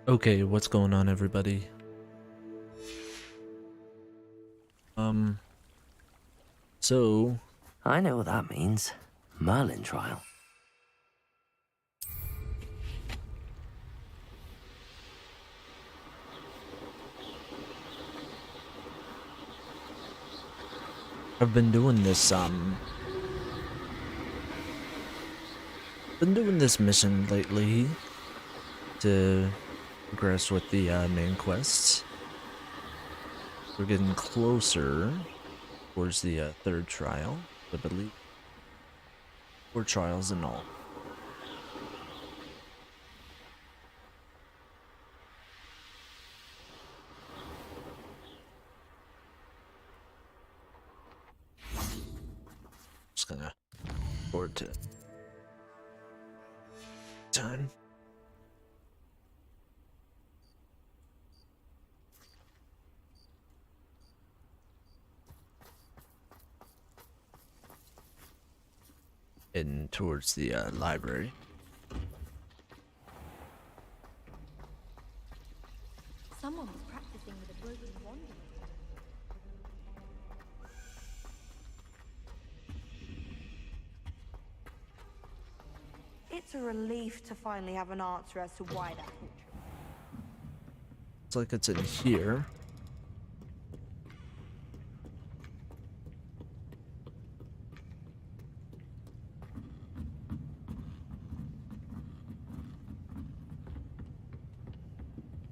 Okay, what's going on, everybody? So I know what that means. Merlin trial. I've been doing this, mission lately to progress with the, main quests. We're getting closer towards the, third trial, I believe. 4 trials in all. Just gonna forward to time. Heading towards the, library. Someone was practicing with a broken wand. It's a relief to finally have an answer as to why that happened. Looks like it's in here.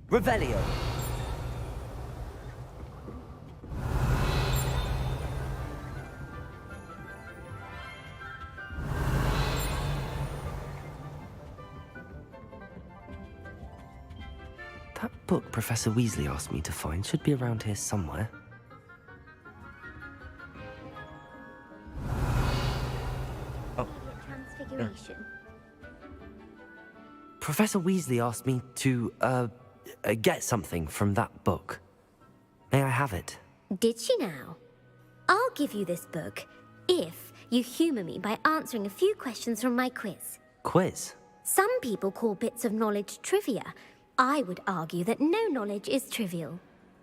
Revelio. That book Professor Weasley asked me to find should be around here somewhere. Oh. Transfiguration. Professor Weasley asked me to, get something from that book. May I have it? Did she now? I'll give you this book if you humour me by answering a few questions from my quiz. Quiz? Some people call bits of knowledge trivia. I would argue that no knowledge is trivial.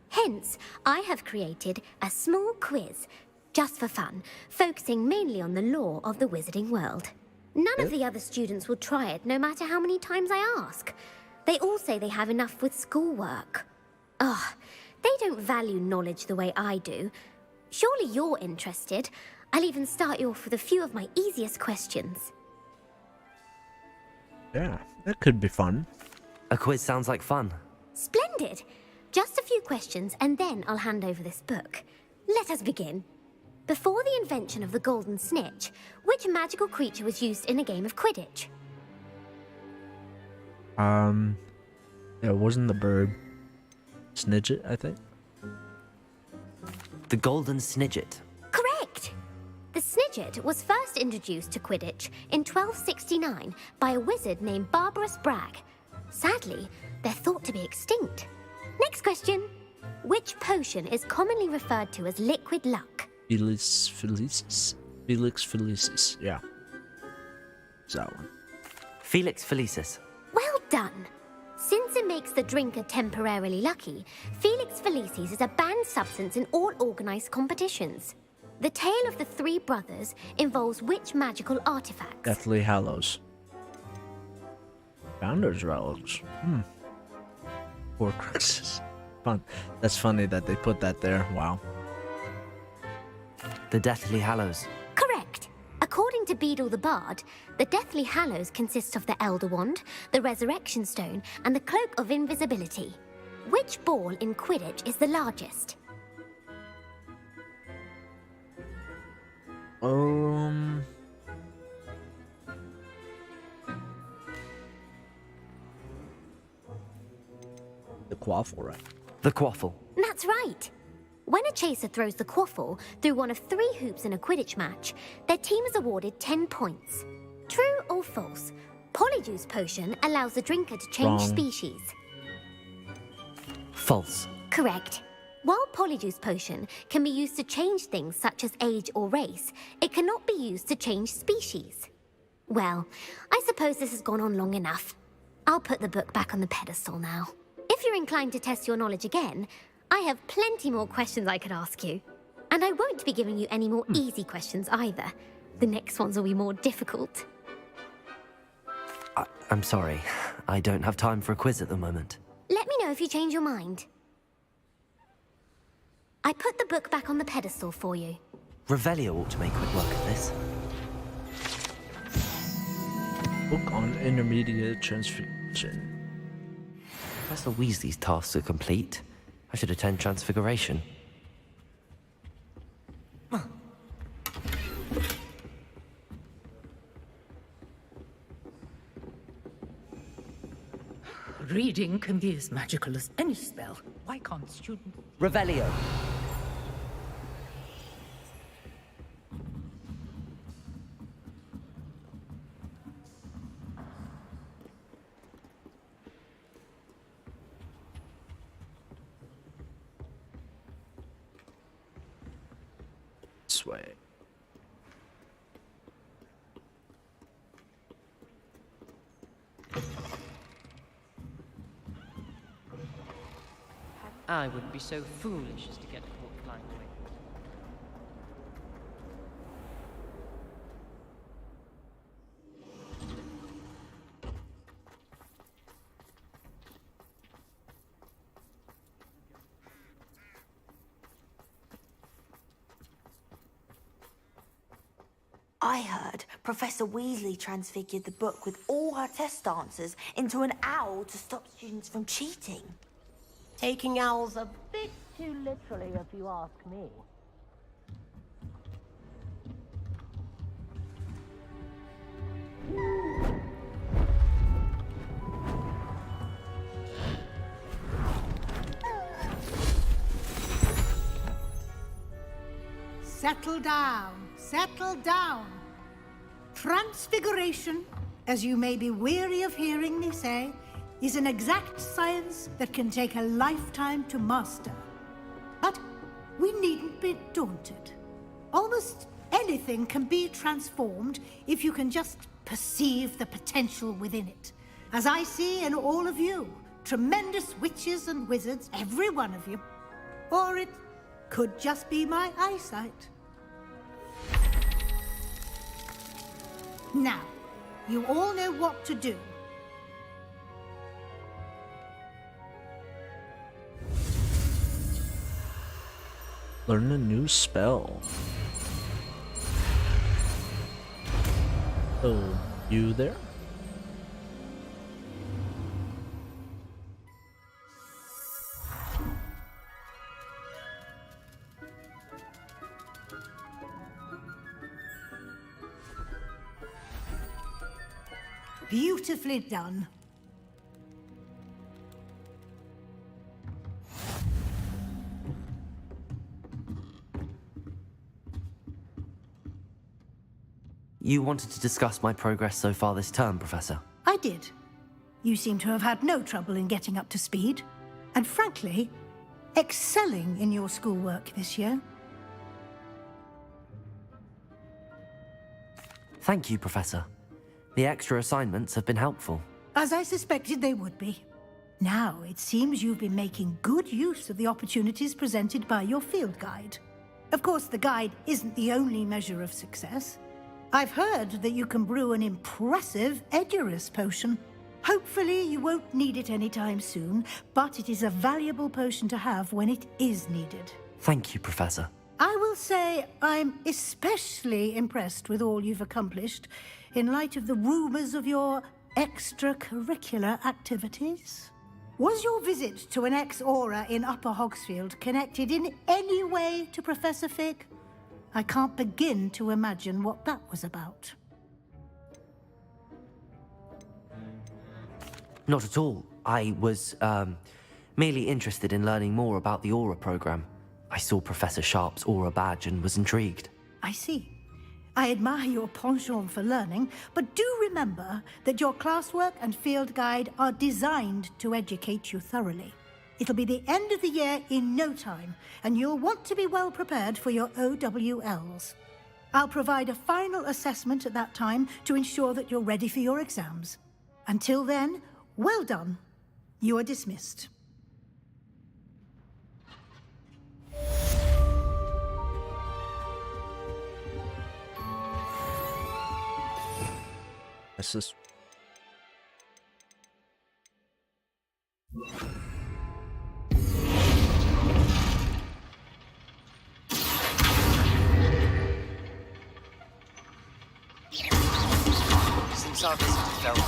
Hence, I have created a small quiz, just for fun, focusing mainly on the lore of the wizarding world. None of the other students will try it, no matter how many times I ask. They all say they have enough with schoolwork. Ugh, they don't value knowledge the way I do. Surely you're interested. I'll even start you off with a few of my easiest questions. Yeah, that could be fun. A quiz sounds like fun. Splendid! Just a few questions, and then I'll hand over this book. Let us begin. Before the invention of the golden snitch, which magical creature was used in a game of Quidditch? It wasn't the bird. Snidget, I think. The Golden Snidget. Correct! The Snidget was first introduced to Quidditch in 1269 by a wizard named Barbarous Bragg. Sadly, they're thought to be extinct. Next question. Which potion is commonly referred to as liquid luck? Felix Felicis. Felix Felicis, yeah. It's that one. Felix Felicis. Well done! Since it makes the drinker temporarily lucky, Felix Felicis is a banned substance in all organized competitions. The tale of the 3 brothers involves which magical artifacts? Deathly Hallows. Founders Relics. Horcruxes. Fun. That's funny that they put that there. Wow. The Deathly Hallows. Correct. According to Beedle the Bard, the Deathly Hallows consists of the Elder Wand, the Resurrection Stone, and the Cloak of Invisibility. Which ball in Quidditch is the largest? The quaffle, right? The Quaffle. That's right. When a chaser throws the quaffle through one of 3 hoops in a Quidditch match, their team is awarded 10 points. True or false? Polyjuice Potion allows the drinker to change Wrong. species. False. Correct. While Polyjuice Potion can be used to change things such as age or race, it cannot be used to change species. Well, I suppose this has gone on long enough. I'll put the book back on the pedestal now. If you're inclined to test your knowledge again, I have plenty more questions I could ask you. And I won't be giving you any more easy questions either. The next ones will be more difficult. I'm sorry. I don't have time for a quiz at the moment. Let me know if you change your mind. I put the book back on the pedestal for you. Revelio ought to make quick work of this. Book on intermediate transfiguration. Professor Weasley's tasks are complete. I should attend Transfiguration. Reading can be as magical as any spell. Why can't students... Revelio! This way. I would be so foolish as to get caught flying away. I heard Professor Weasley transfigured the book with all her test answers into an owl to stop students from cheating. Taking owls a bit too literally, if you ask me. Settle down, settle down. Transfiguration, as you may be weary of hearing me say, is an exact science that can take a lifetime to master. But we needn't be daunted. Almost anything can be transformed if you can just perceive the potential within it. As I see in all of you, tremendous witches and wizards, every one of you. Or it could just be my eyesight. Now, you all know what to do. Learn a new spell. Oh, you there? Beautifully done. You wanted to discuss my progress so far this term, Professor? I did. You seem to have had no trouble in getting up to speed. And frankly, excelling in your schoolwork this year. Thank you, Professor. The extra assignments have been helpful. As I suspected they would be. Now, it seems you've been making good use of the opportunities presented by your field guide. Of course, the guide isn't the only measure of success. I've heard that you can brew an impressive Edurus potion. Hopefully, you won't need it anytime soon, but it is a valuable potion to have when it is needed. Thank you, Professor. I will say I'm especially impressed with all you've accomplished in light of the rumors of your extracurricular activities. Was your visit to an ex-aura in Upper Hogsfield connected in any way to Professor Fig? I can't begin to imagine what that was about. Not at all. I was, merely interested in learning more about the Aura program. I saw Professor Sharp's Aura badge and was intrigued. I see. I admire your penchant for learning, but do remember that your classwork and field guide are designed to educate you thoroughly. It'll be the end of the year in no time, and you'll want to be well prepared for your OWLs. I'll provide a final assessment at that time to ensure that you're ready for your exams. Until then, well done. You are dismissed. guess this. Since our visit to Felton,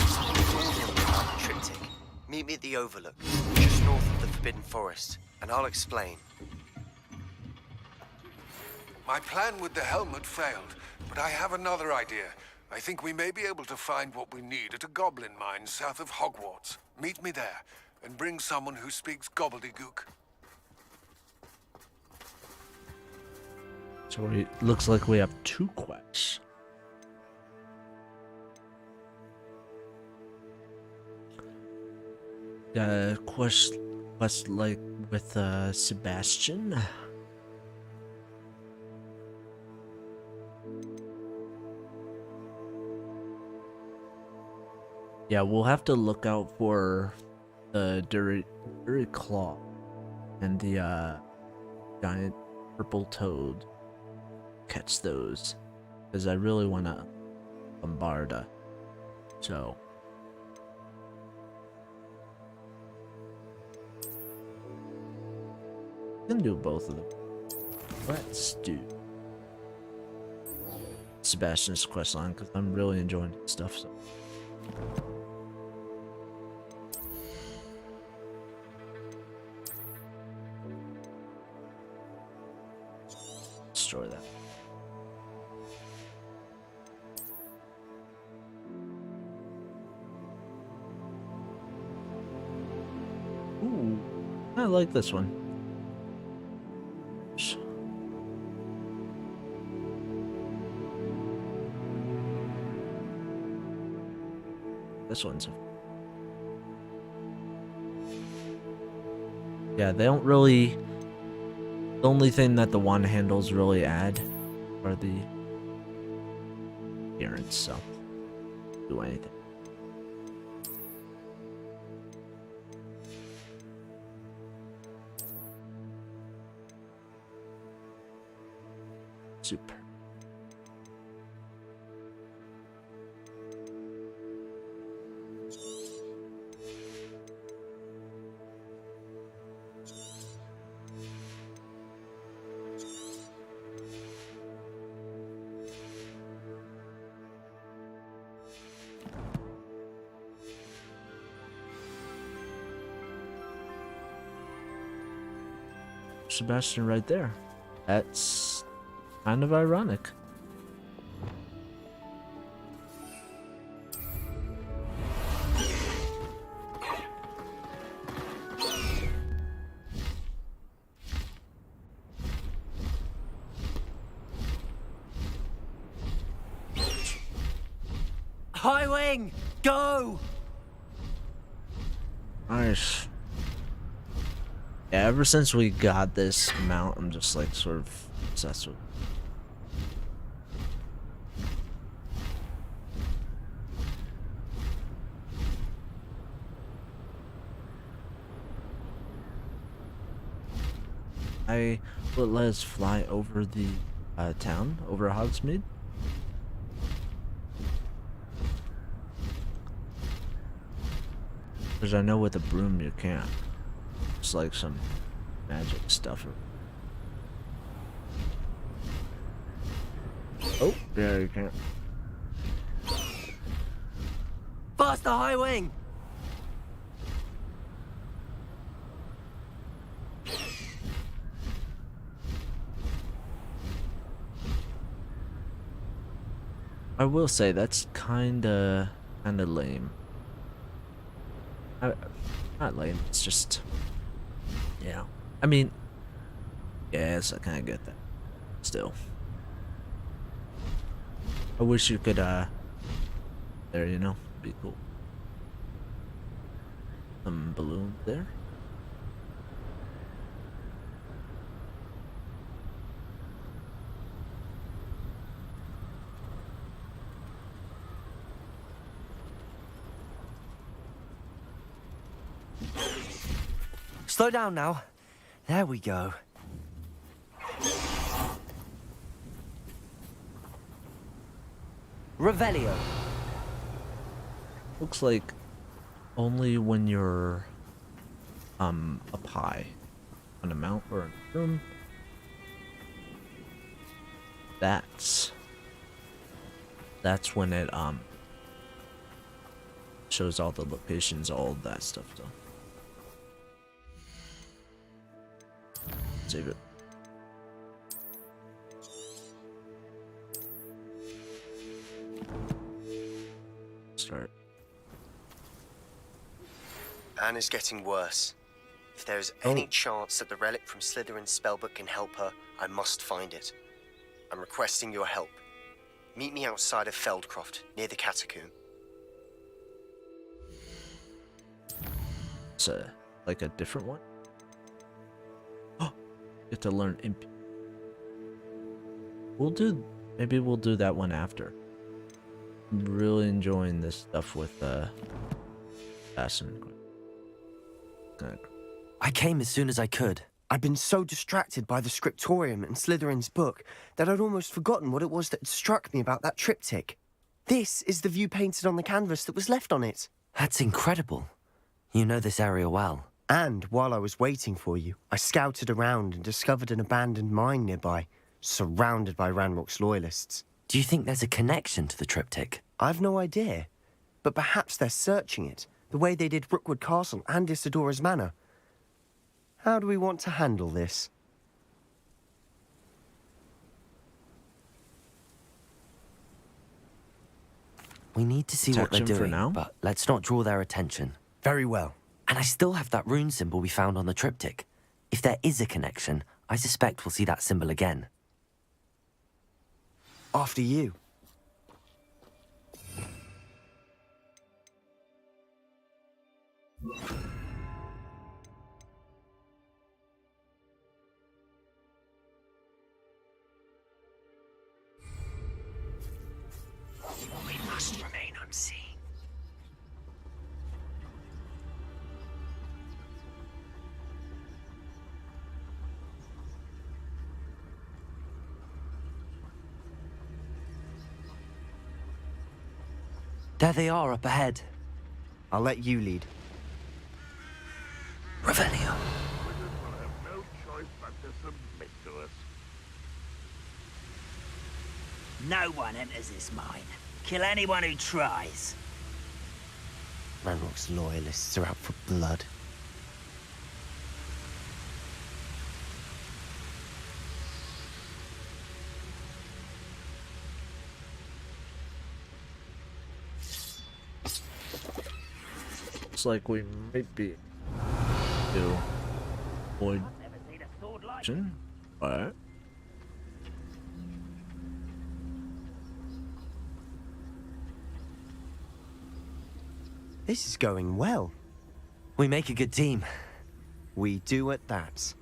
something dawned on me about the triptych. Meet me at the Overlook, just north of the Forbidden Forest, and I'll explain. My plan with the helmet failed, but I have another idea. I think we may be able to find what we need at a goblin mine south of Hogwarts. Meet me there, and bring someone who speaks gobbledygook. So it looks like we have 2 quests. Quest like with Sebastian. Yeah, we'll have to look out for the Dury Claw and the giant purple toad. Catch those, because I really want to bombard. So can do both of them. Let's do Sebastian's questline because I'm really enjoying his stuff. So. Destroy that. Ooh, I like this one. This one's. Yeah, they don't really. The only thing that the wand handles really add are the appearance, so do anything. Super. Sebastian right there. That's kind of ironic. High Wing, go! Nice. Yeah, ever since we got this mount, I'm just like sort of obsessed with it. I will let us fly over the town, over Hogsmeade. Because I know with a broom you can't. It's like some magic stuff. Oh, yeah, you can't. Faster, High Wing! I will say that's kinda lame. Not lame. It's just, yeah. I mean, yes, I kind of get that. Still, I wish you could. There, you know, be cool. Some balloons there. Slow down now. There we go. Revelio. looks like only when you're up high on a mount or in a room. That's when it shows all the locations, all that stuff though. Save it. Start. Anne is getting worse. If there is any chance that the relic from Slytherin's spellbook can help her, I must find it. I'm requesting your help. Meet me outside of Feldcroft, near the catacomb. It's like a different one. Oh, get to learn imp. Maybe we'll do that one after. I'm really enjoying this stuff with Assassin. I came as soon as I could. I'd been so distracted by the scriptorium and Slytherin's book that I'd almost forgotten what it was that struck me about that triptych. This is the view painted on the canvas that was left on it. That's incredible. You know this area well. And while I was waiting for you, I scouted around and discovered an abandoned mine nearby, surrounded by Ranrock's loyalists. Do you think there's a connection to the triptych? I've no idea, but perhaps they're searching it, the way they did Rookwood Castle and Isidora's Manor. How do we want to handle this? We need to see what they're Protection for doing, now? but let's not draw their attention. Very well. And I still have that rune symbol we found on the triptych. If there is a connection, I suspect we'll see that symbol again. After you. We must remain unseen. There they are up ahead. I'll let you lead. Revelio. Wizards will have no choice but to submit to us. No one enters this mine. Kill anyone who tries. Ranrock's loyalists are out for blood. Looks like we might be to avoid action. Alright. This is going well. We make a good team. We do at that.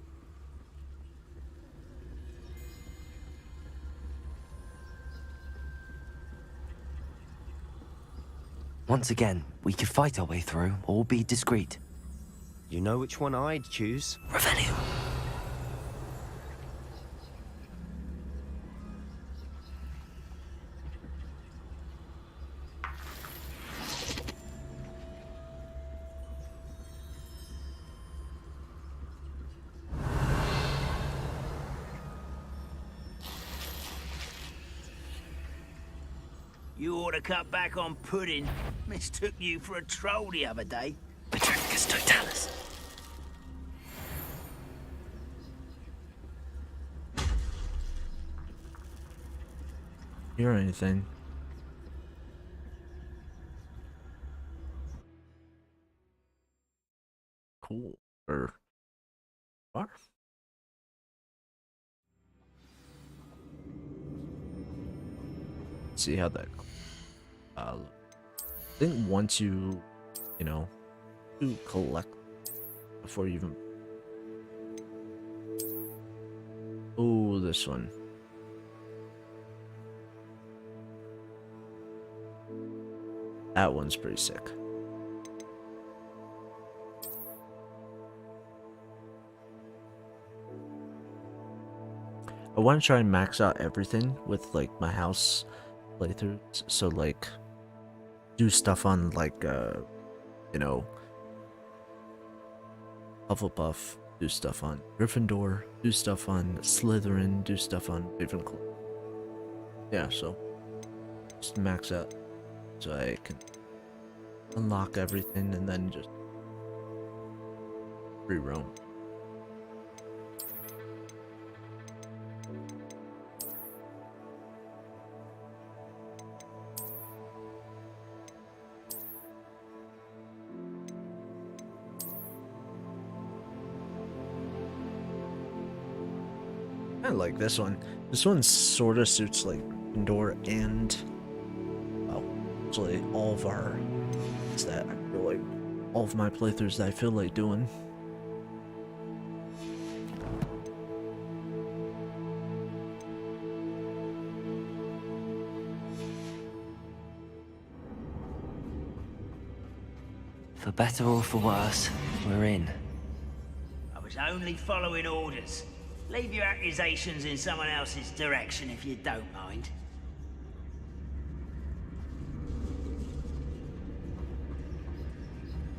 Once again, we could fight our way through or be discreet. You know which one I'd choose. Revelio. You ought to cut back on pudding. Mistook you for a troll the other day. Petricus totalis. Hear anything? Cool. Or what? See how that goes. I think once you collect before you even. Oh, this one. That one's pretty sick. I want to try and max out everything with like my house playthroughs, so like do stuff on like you know, Hufflepuff, do stuff on Gryffindor, do stuff on Slytherin, do stuff on Ravenclaw. Yeah, so just max out so I can unlock everything and then just free roam. I like this one. This one sort of suits like Gryffindor and, well, actually all of our, is that I feel like all of my playthroughs that I feel like doing. For better or for worse, we're in. I was only following orders. Leave your accusations in someone else's direction if you don't mind.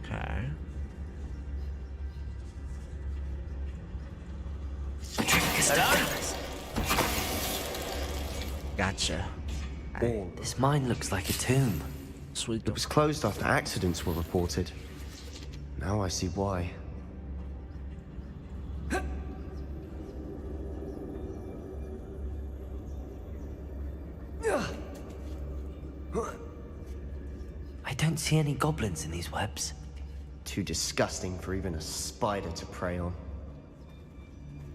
Okay. Gotcha. This mine looks like a tomb. Sweet. It was closed after accidents were reported. Now I see why. I don't see any goblins in these webs. Too disgusting for even a spider to prey on.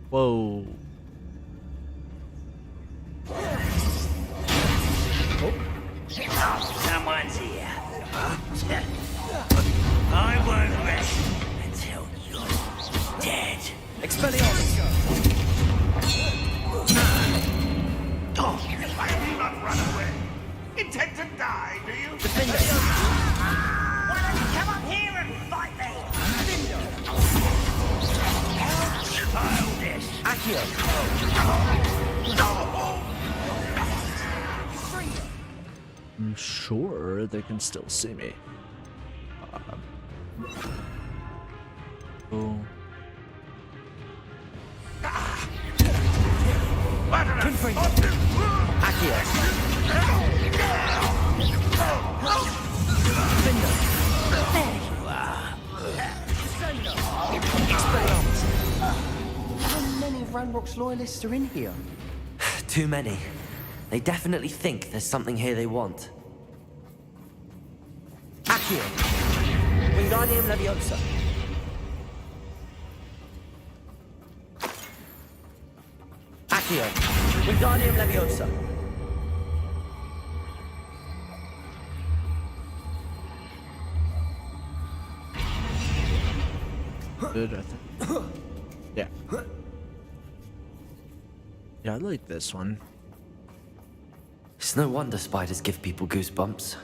Whoa. Someone's here. I won't rest until you're dead. Expelliarmus! Why do you not run away? Intend to die, do you? Why don't you come up here and fight me? Childish. I'm sure they can still see me. Oh. How many Ranrock's loyalists are in here? Too many. They definitely think there's something here they want. Accio! Wingardium Leviosa! Accio! Wingardium Leviosa! Good, I think. Yeah. Yeah, I like this one. It's no wonder spiders give people goosebumps.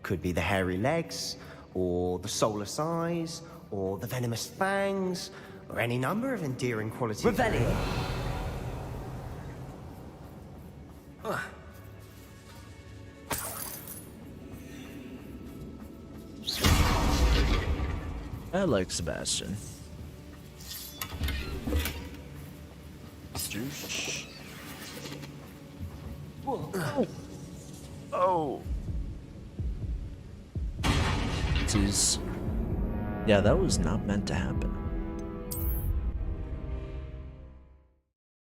Could be the hairy legs, or the soulless eyes, or the venomous fangs, or any number of endearing qualities. Revelio! I like Sebastian. Juice. Oh. Oh. Jeez. Yeah, that was not meant to happen.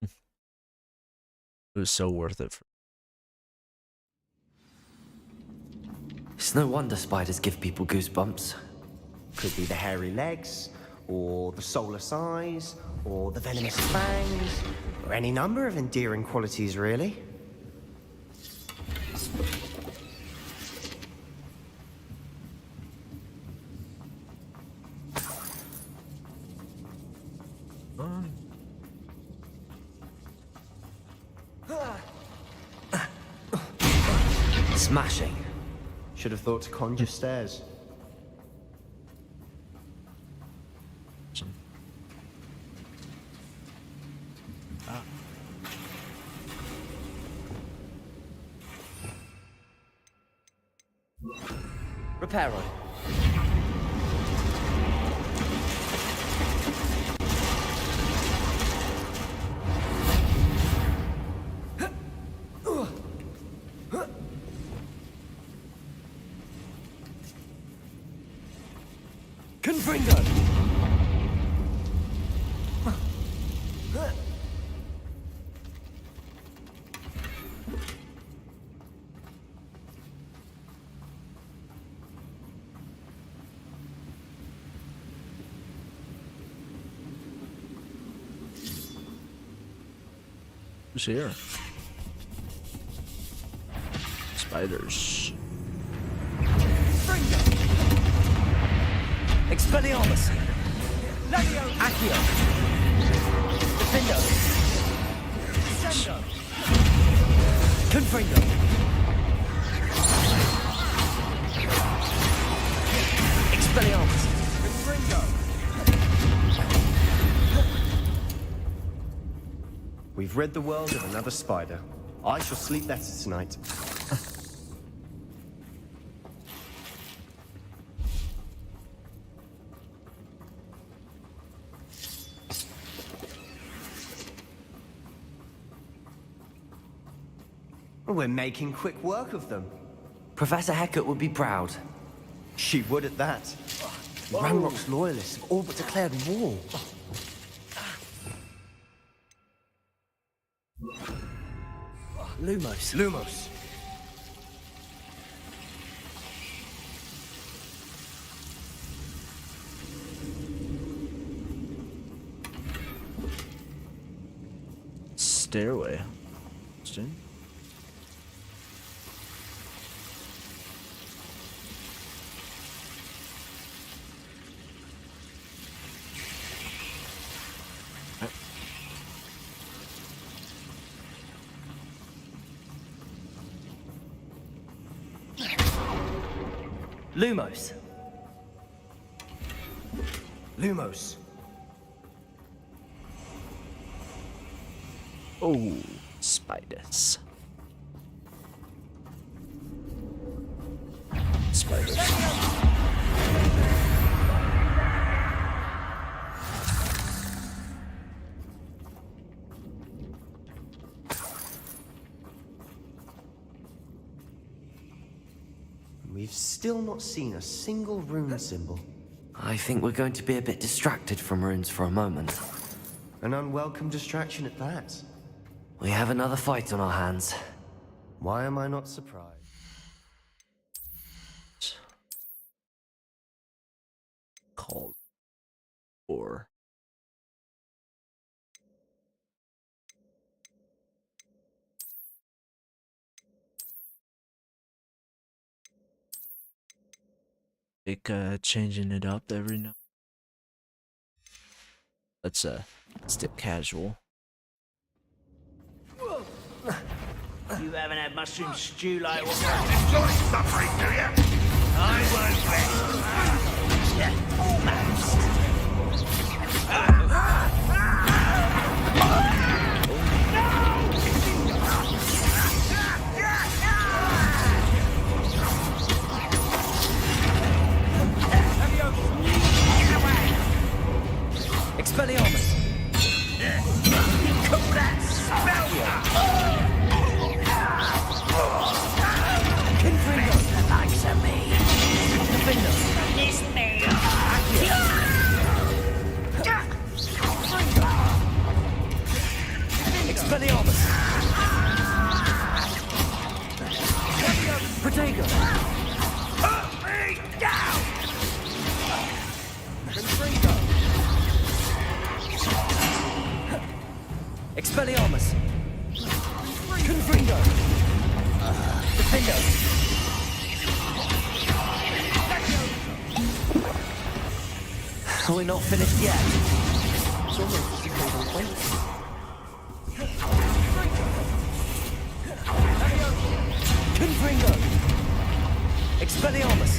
It was so worth it. It's no wonder spiders give people goosebumps. Could be the hairy legs, or the soulless eyes, or the venomous fangs, or any number of endearing qualities, really. Smashing. Should have thought to conjure stairs. Reparo. Confringo! Who's here? Spiders. Expelliarmus! Accio! Defendo! Sendo! Confringo! Expelliarmus! Confringo! We've rid the world of another spider. I shall sleep better tonight. We're making quick work of them. Professor Hecat would be proud. She would at that. Ranrock's loyalists have all but declared war. Lumos. Lumos. Stairway. Interesting. Lumos. Lumos. Oh, spiders. Spiders. We've still not seen a single rune symbol. I think we're going to be a bit distracted from runes for a moment. An unwelcome distraction at that. We have another fight on our hands. Why am I not surprised? Called for. Like changing it up every now. Let's stick casual. You haven't had mushroom stew like what? Enjoy suffering, do you? I won't bet. Yeah, almost. Expelliarmus! Call that spell! Confringo! The likes of me. Defendo! It's me. Expelliarmus! Protego! Put me down! Confringo! Expelliarmus! Confringo! Defendo! We're not finished yet. It's almost as if they were waiting. Confringo! Expelliarmus!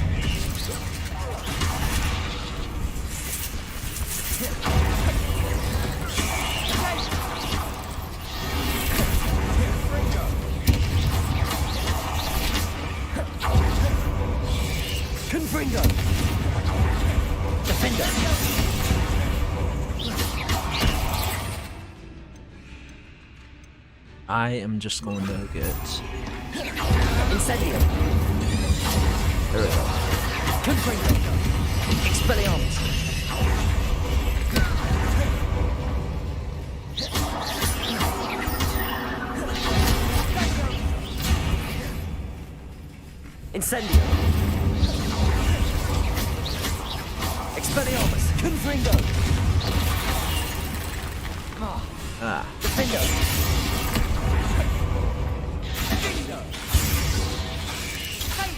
I am just going to get... Incendio. There we go. Confringo. Expelliarmus. Incendio. Expelliarmus. Confringo. Defendo.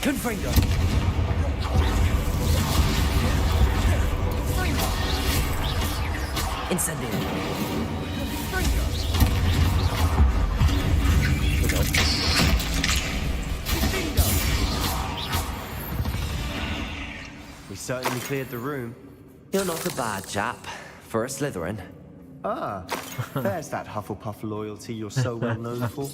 Confringo. Incendio. We certainly cleared the room. You're not a bad chap for a Slytherin. Ah, there's that Hufflepuff loyalty you're so well known for.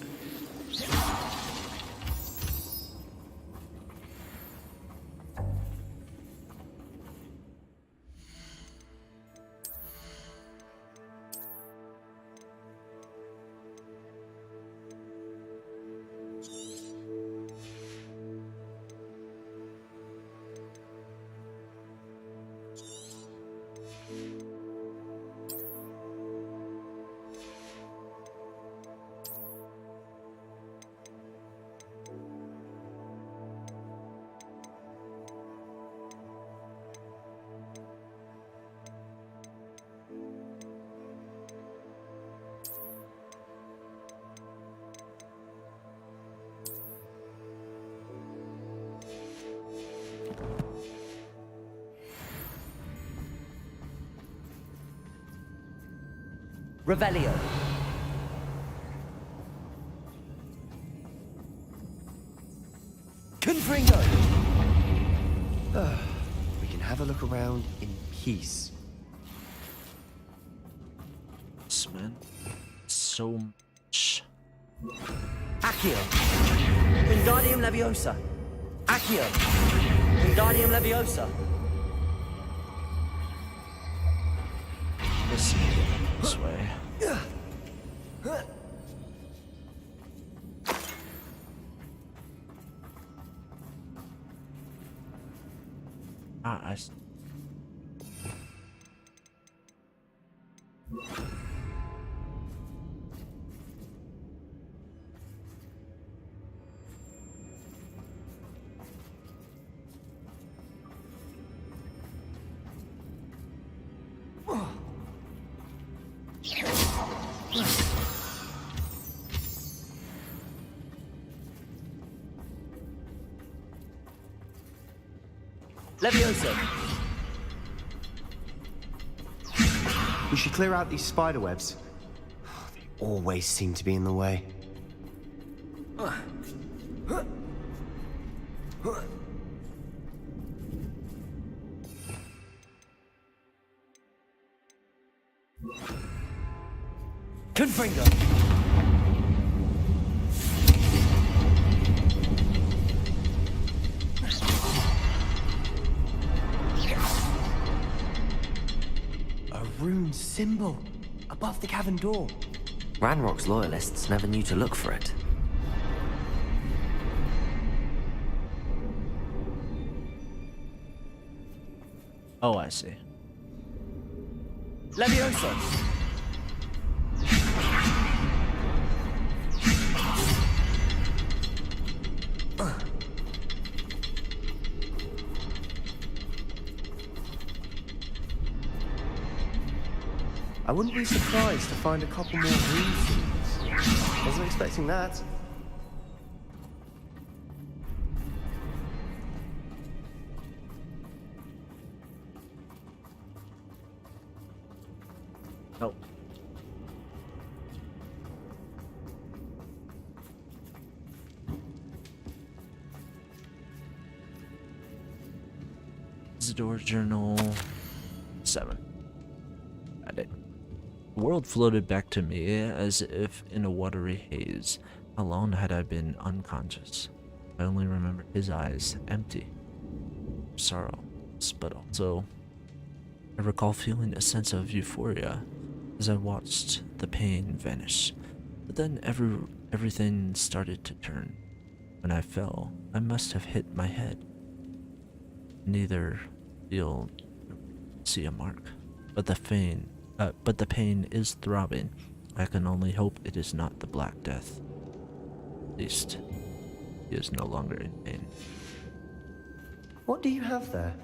Revelio. Confringo. We can have a look around in peace. This man. So much. Accio. Wingardium Leviosa. Accio. Wingardium Leviosa. This way. I see. Leviosa. We should clear out these spider webs. They always seem to be in the way. Confringo. A rune symbol above the cavern door. Ranrock's loyalists never knew to look for it. Oh, I see. Leviosa. I wouldn't be surprised to find a couple more rune symbols. Wasn't expecting that. Oh. Isidore Journal 7. Got it. The world floated back to me as if in a watery haze. How long had I been unconscious? I only remember his eyes, empty. Sorrow, but also I recall feeling a sense of euphoria as I watched the pain vanish. But then everything started to turn. When I fell, I must have hit my head. Neither feel see a mark, but the pain is throbbing. I can only hope it is not the Black Death. At least, he is no longer in pain. What do you have there?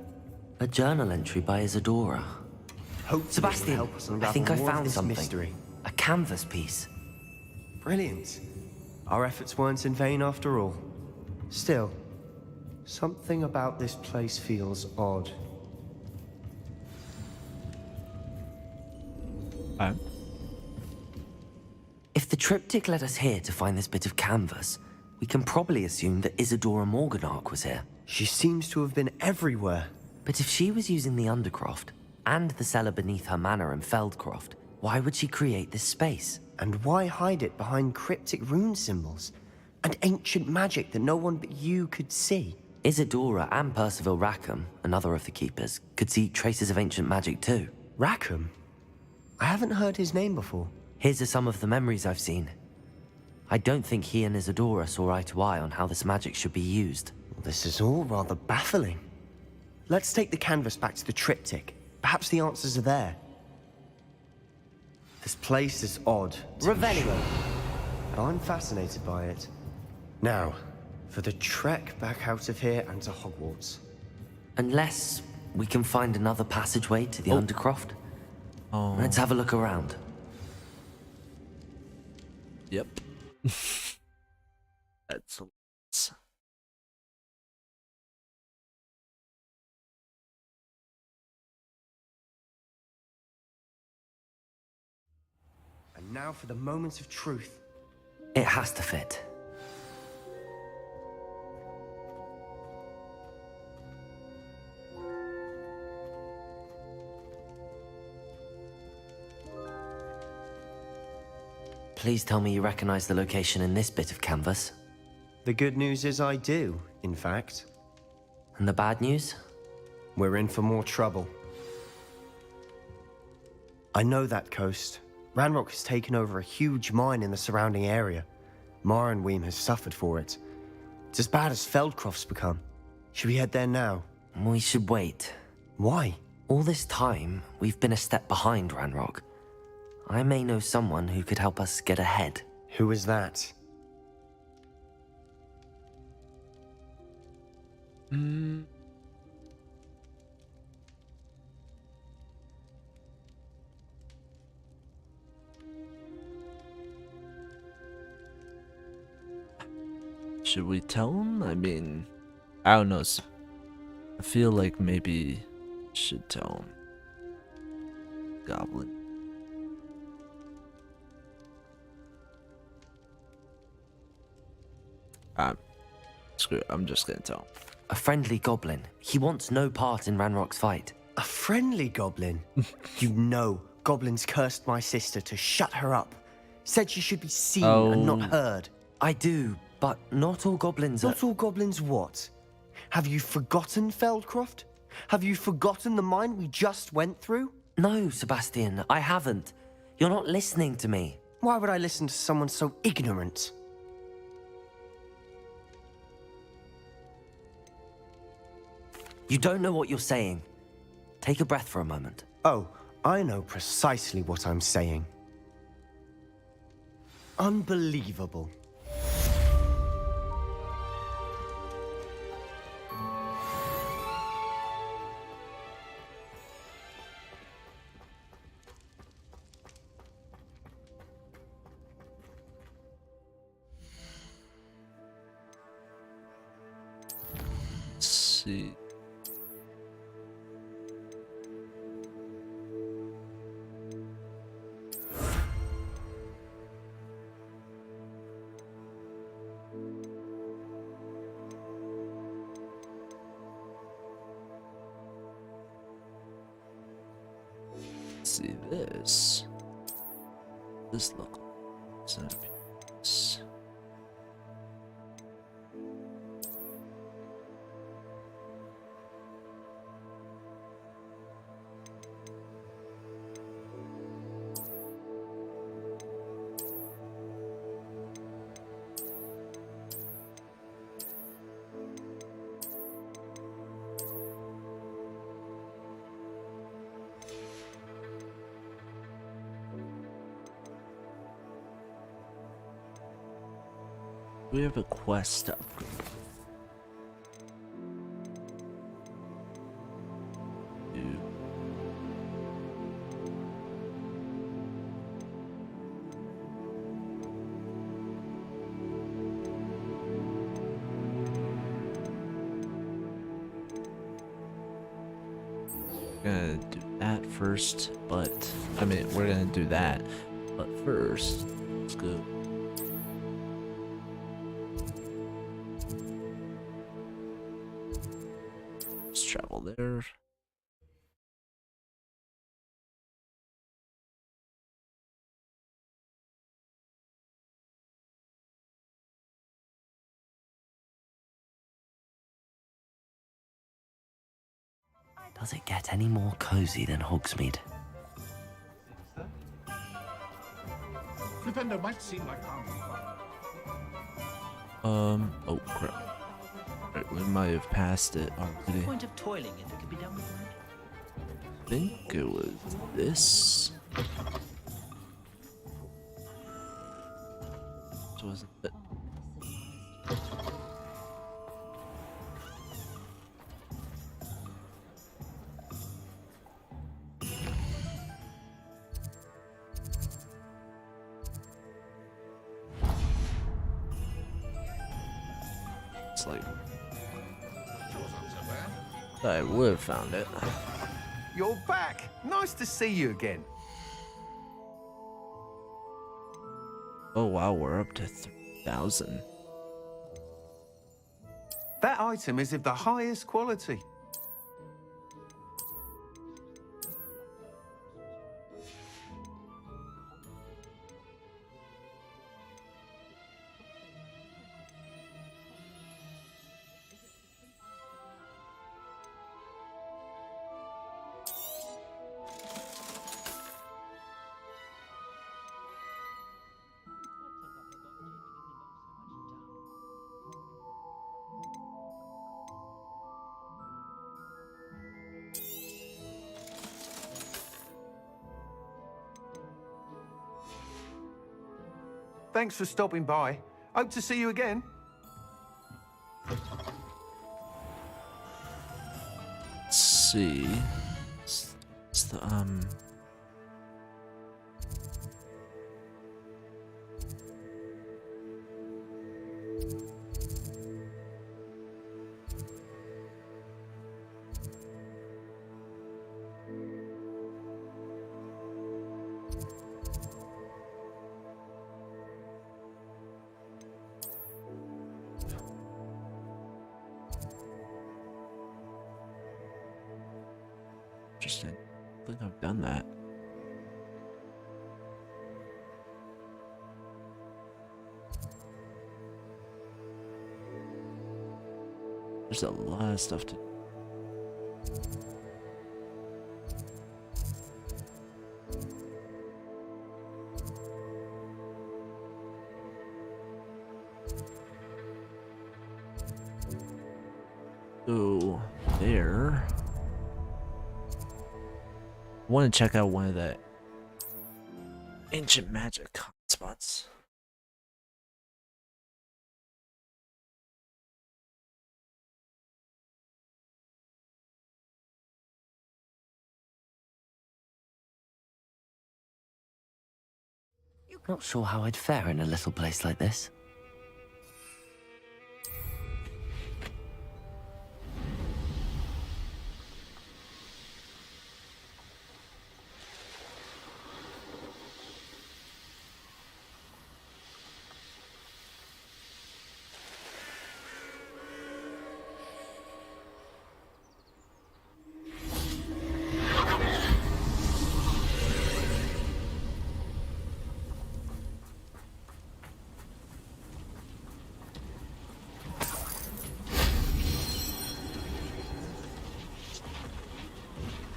A journal entry by Isadora. Sebastian, I think I found something. Mystery. A canvas piece. Brilliant. Our efforts weren't in vain after all. Still, something about this place feels odd. If the triptych led us here to find this bit of canvas, we can probably assume that Isadora Morganach was here. She seems to have been everywhere. But if she was using the Undercroft, and the cellar beneath her manor in Feldcroft, why would she create this space? And why hide it behind cryptic rune symbols? And ancient magic that no one but you could see? Isadora and Percival Rackham, another of the Keepers, could see traces of ancient magic too. Rackham? I haven't heard his name before. Here's are some of the memories I've seen. I don't think he and Isadora saw eye to eye on how this magic should be used. This is all rather baffling. Let's take the canvas back to the triptych. Perhaps the answers are there. This place is odd. Revelio! But I'm fascinated by it. Now, for the trek back out of here and to Hogwarts. Unless we can find another passageway to the Undercroft. Let's have a look around. Yep. That's And now for the moment of truth. It has to fit. Please tell me you recognize the location in this bit of canvas. The good news is I do, in fact. And the bad news? We're in for more trouble. I know that coast. Ranrock has taken over a huge mine in the surrounding area. Marrenweem has suffered for it. It's as bad as Feldcroft's become. Should we head there now? We should wait. Why? All this time, we've been a step behind Ranrock. I may know someone who could help us get ahead. Who is that? Should we tell him? I mean, I don't know. I feel like maybe should tell him. Goblin. Screw it. I'm just gonna tell him. A friendly goblin. He wants no part in Ranrock's fight. A friendly goblin? You know, goblins cursed my sister to shut her up. Said she should be seen and not heard. I do, but not all goblins are... Not all goblins what? Have you forgotten Feldcroft? Have you forgotten the mine we just went through? No, Sebastian, I haven't. You're not listening to me. Why would I listen to someone so ignorant? You don't know what you're saying. Take a breath for a moment. Oh, I know precisely what I'm saying. Unbelievable. Let's see. See this. This look centerpiece. We have a quest to upgrade. Gonna do that first, but I mean, we're gonna do that, but first, let's go. Let's travel there. Does it get any more cozy than Hogsmeade? Flipendo might seem like harmless. Oh crap. Right, we might have passed it What's the already. point of toiling if it could be done with wood? I think it was this. This wasn't it. It's like I would have found it. You're back. Nice to see you again. Oh wow, we're up to 3,000. That item is of the highest quality. Thanks for stopping by. Hope to see you again. Let's see. It's the interesting. I think I've done that. There's a lot of stuff to go there. I want to check out one of the ancient magic spots. Not sure how I'd fare in a little place like this.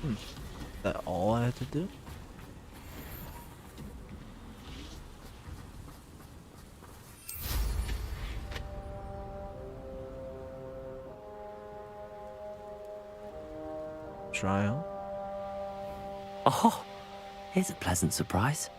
Is that all I had to do? Try on. Oh, here's a pleasant surprise.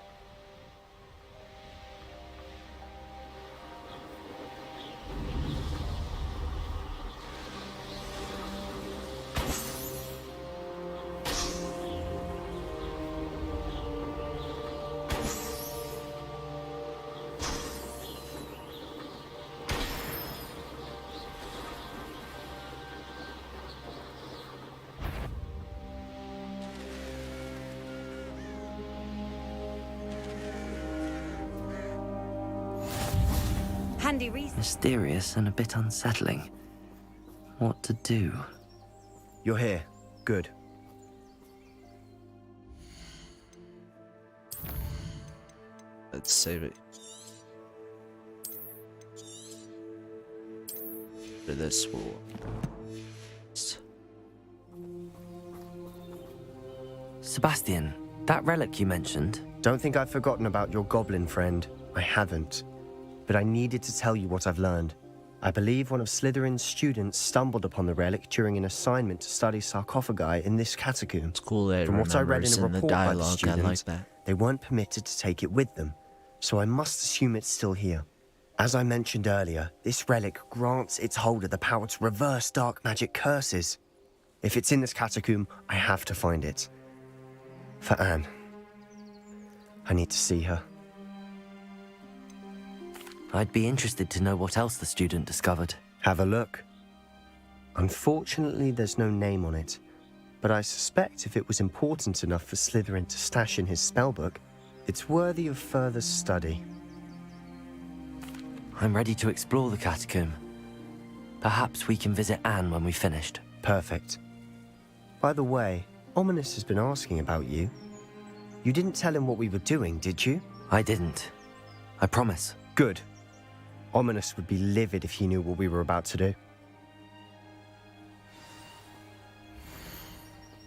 Handy reason. Mysterious and a bit unsettling. What to do? You're here. Good. Let's save it. For this will. Sebastian, that relic you mentioned. Don't think I've forgotten about your goblin friend. I haven't. But I needed to tell you what I've learned. I believe one of Slytherin's students stumbled upon the relic during an assignment to study sarcophagi in this catacomb. It's cool that From what I read in a report by the I student, like that. they weren't permitted to take it with them, so I must assume it's still here. As I mentioned earlier, this relic grants its holder the power to reverse dark magic curses. If it's in this catacomb, I have to find it. For Anne. I need to see her. I'd be interested to know what else the student discovered. Have a look. Unfortunately, there's no name on it, but I suspect if it was important enough for Slytherin to stash in his spellbook, it's worthy of further study. I'm ready to explore the catacomb. Perhaps we can visit Anne when we've finished. Perfect. By the way, Ominous has been asking about you. You didn't tell him what we were doing, did you? I didn't. I promise. Good. Ominous would be livid if he knew what we were about to do.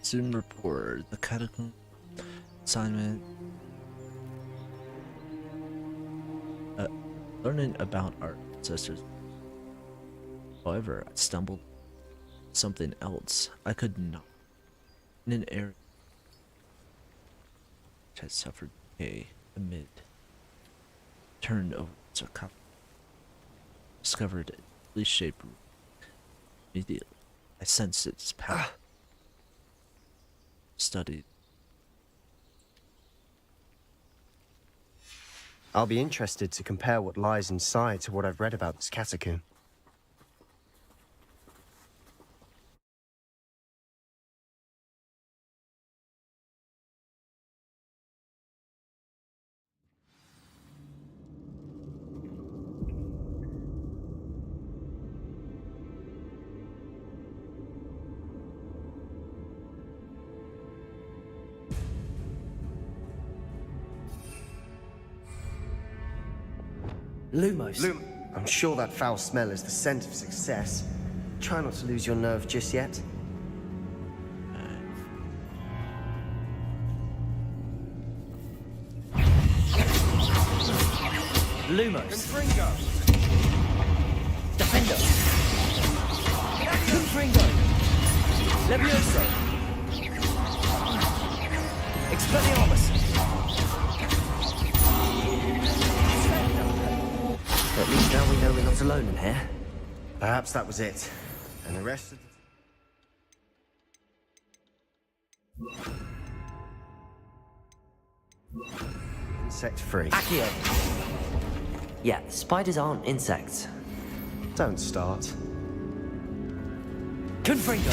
Zoom report. The catacomb assignment. Learning about our ancestors. However, I stumbled on something else. I could not. In an area which had suffered decay amid turned over sarcophagus. Discovered a deeply shaped room. Immediately, I sensed its power. Studied. I'll be interested to compare what lies inside to what I've read about this catacomb. Lumos. I'm sure that foul smell is the scent of success. Try not to lose your nerve just yet. Lumos. Confringo. Defender. Confringo. Levioso. Expelliarmus. At least now we know we're not alone in here. Perhaps that was it. And the rest of the... Insect-free. Accio. Yeah, spiders aren't insects. Don't start. Confringo.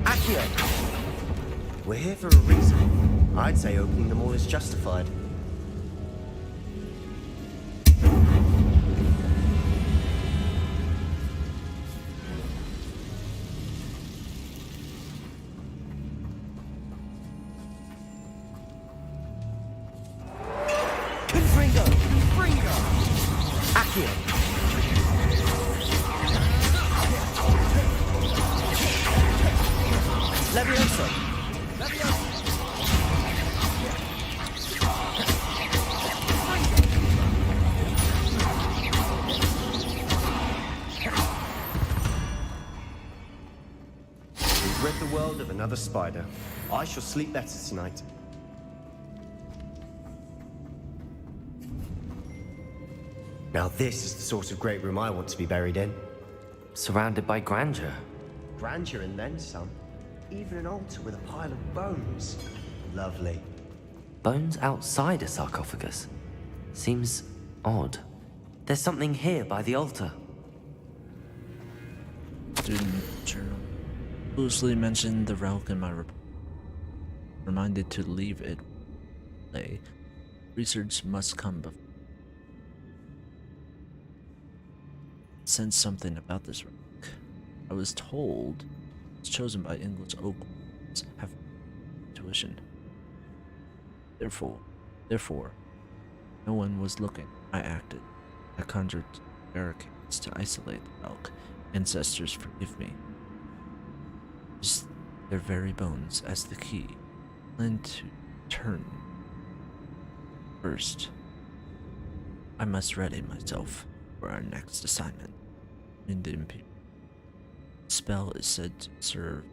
Accio. We're here for a reason. I'd say opening them all is justified. Confringo. Accio. Levioso. We've rid the world of another spider. I shall sleep better tonight. Now this is the sort of great room I want to be buried in. Surrounded by grandeur. Grandeur and then some. Even an altar with a pile of bones. Lovely. Bones outside a sarcophagus. Seems odd. There's something here by the altar. Student journal. Loosely mentioned the relic in my report. Reminded to leave it. Research must come before. sense something about this relic. I was told it's chosen by English Oaklands have intuition. Therefore, no one was looking. I acted. I conjured barricades to isolate the relic. Ancestors, forgive me. Use their very bones as the key. Plan to turn. First, I must ready myself for our next assignment in the Imperium. The spell is said to serve.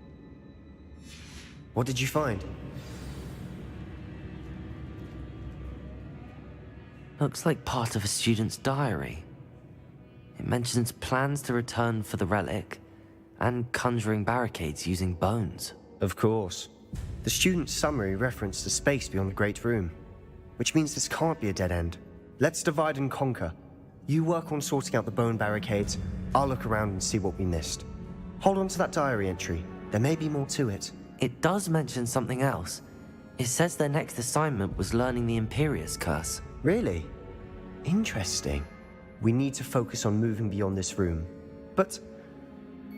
What did you find? Looks like part of a student's diary. It mentions plans to return for the relic and conjuring barricades using bones. Of course. The student's summary referenced a space beyond the Great Room, which means this can't be a dead end. Let's divide and conquer. You work on sorting out the bone barricades, I'll look around and see what we missed. Hold on to that diary entry. There may be more to it. It does mention something else. It says their next assignment was learning the Imperius Curse. Really? Interesting. We need to focus on moving beyond this room. But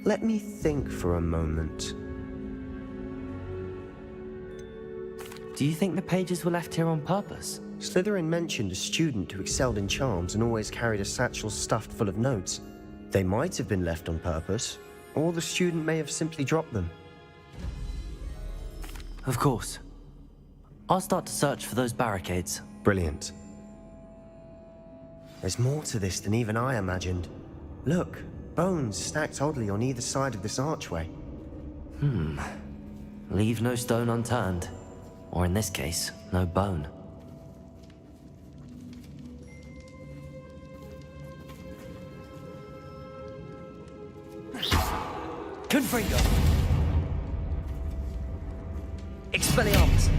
let me think for a moment. Do you think the pages were left here on purpose? Slytherin mentioned a student who excelled in charms and always carried a satchel stuffed full of notes. They might have been left on purpose, or the student may have simply dropped them. Of course. I'll start to search for those barricades. Brilliant. There's more to this than even I imagined. Look, bones stacked oddly on either side of this archway. Leave no stone unturned. Or in this case, no bone. Confringo! Expelliarmus!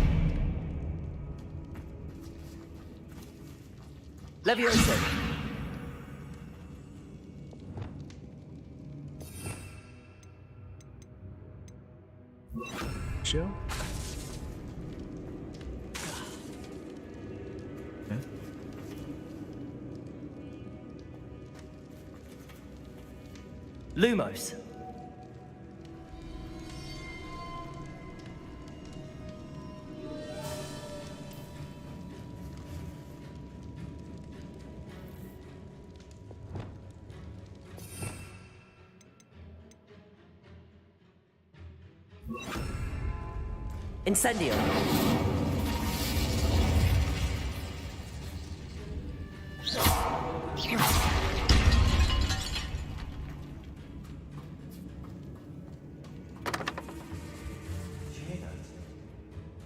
Levioso! Chill. Okay. Lumos! Incendio!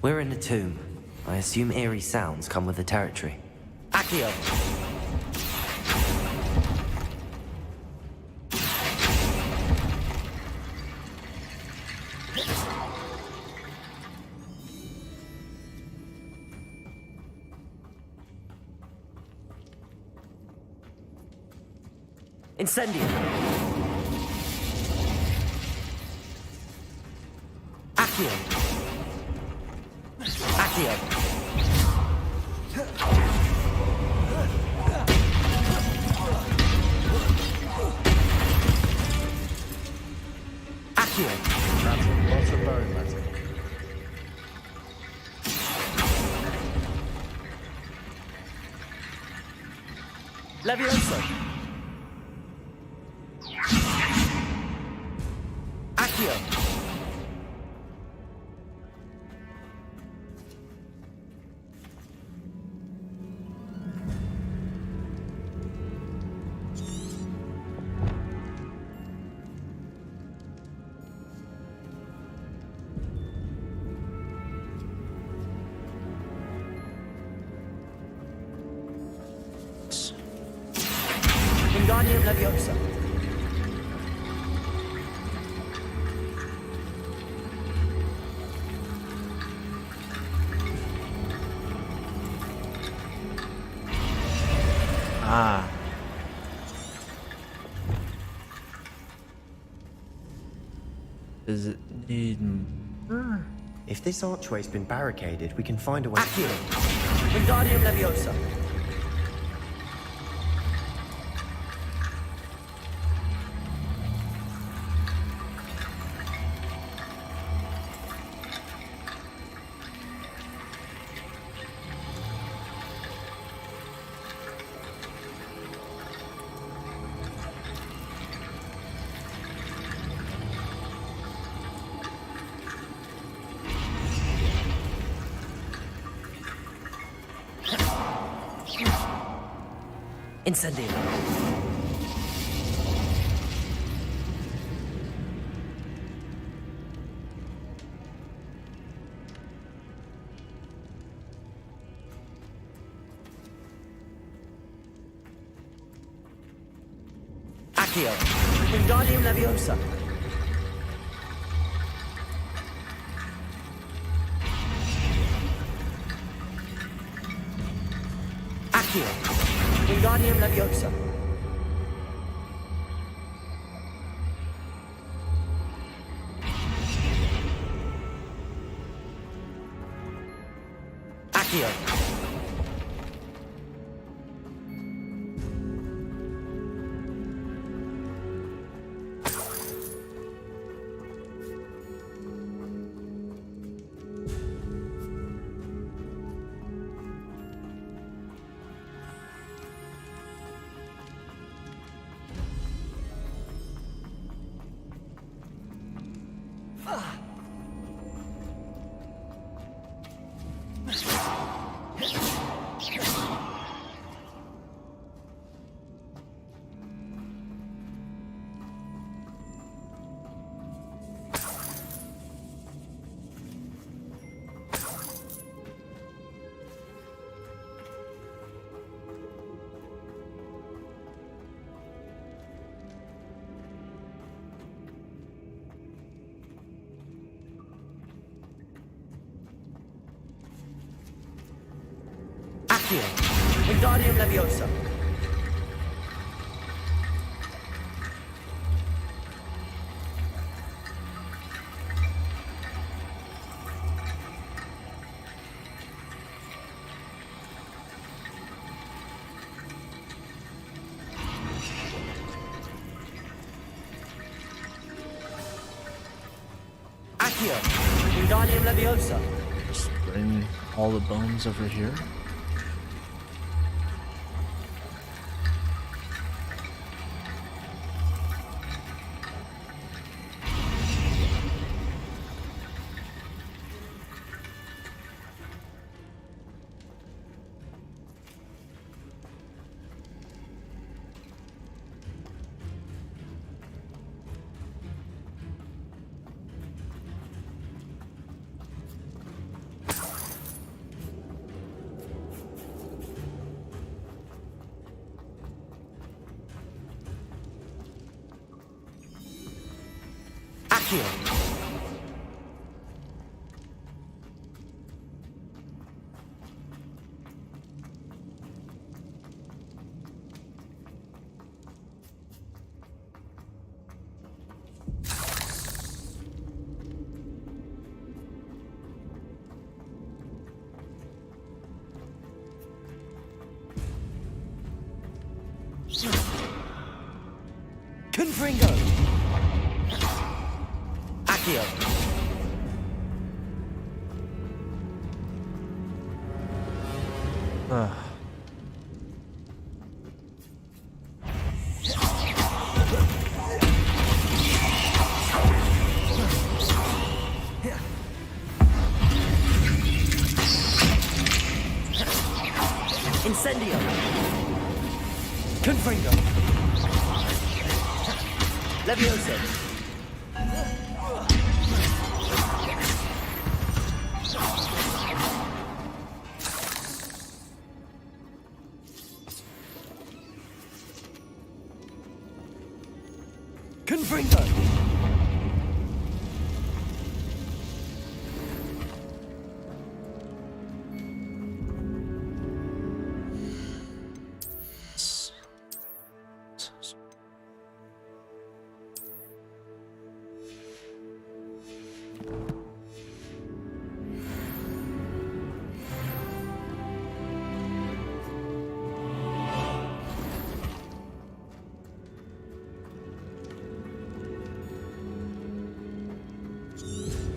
We're in a tomb. I assume eerie sounds come with the territory. Accio! Incendio! Accio! Accio! Accio! Lots of bone matter. Levioso! Accio! Wingardium Leviosa! Ah. Does it need more? If this archway's been barricaded, we can find a way. Accio! Wingardium Leviosa! Incendio. Accio. Wingardium Leviosa. Accio. Wingardium Leviosa. Accio. Accio. Wingardium Leviosa. Accio. Wingardium Leviosa. Just bring all the bones over here. Accio. Confringo. Accio. Incendio. Confringo. Leviosa. Confringo.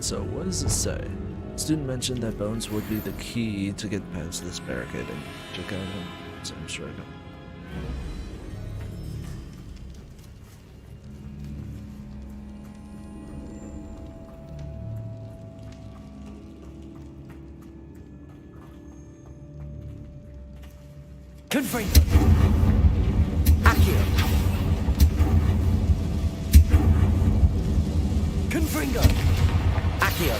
So what does it say? Student mentioned that bones would be the key to get past this barricade and check out him. So I'm sure I got. Confringo. Confringo! Accio!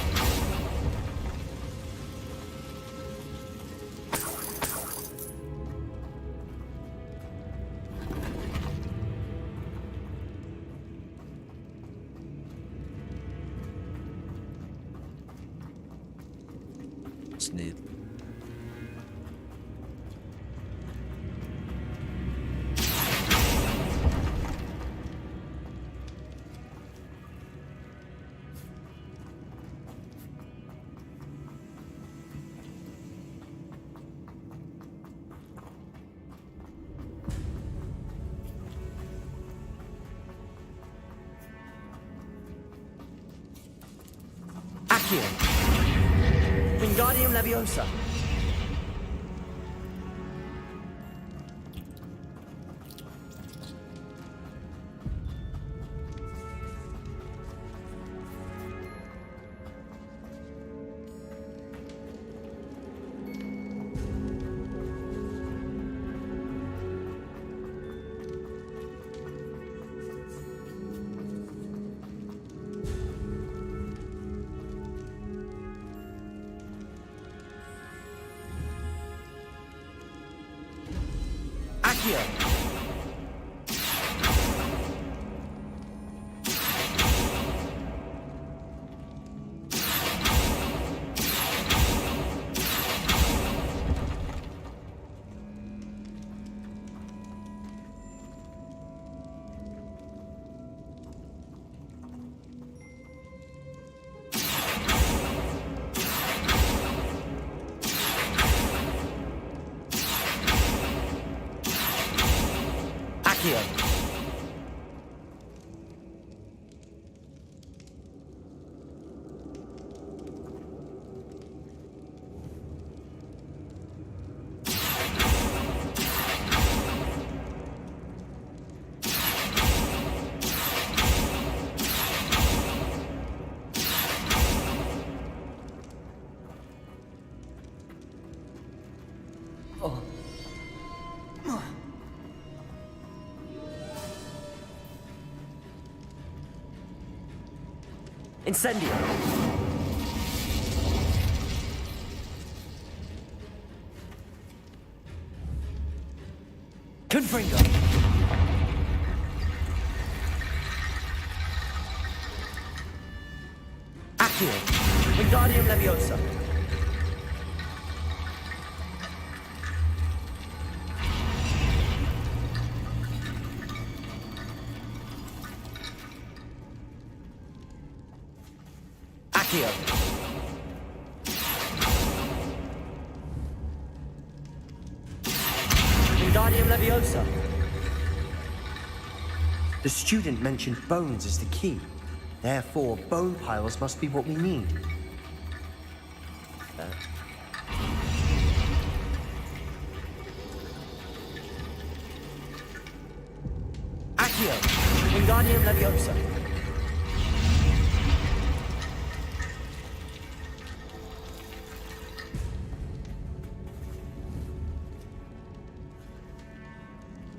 It's neat. Accio! Wingardium Leviosa! Accio! Accio! Incendio! Confringo! Accio! Wingardium Leviosa! Accio! Wingardium Leviosa! The student mentioned bones as the key. Therefore, bone piles must be what we need. Accio! Wingardium Leviosa!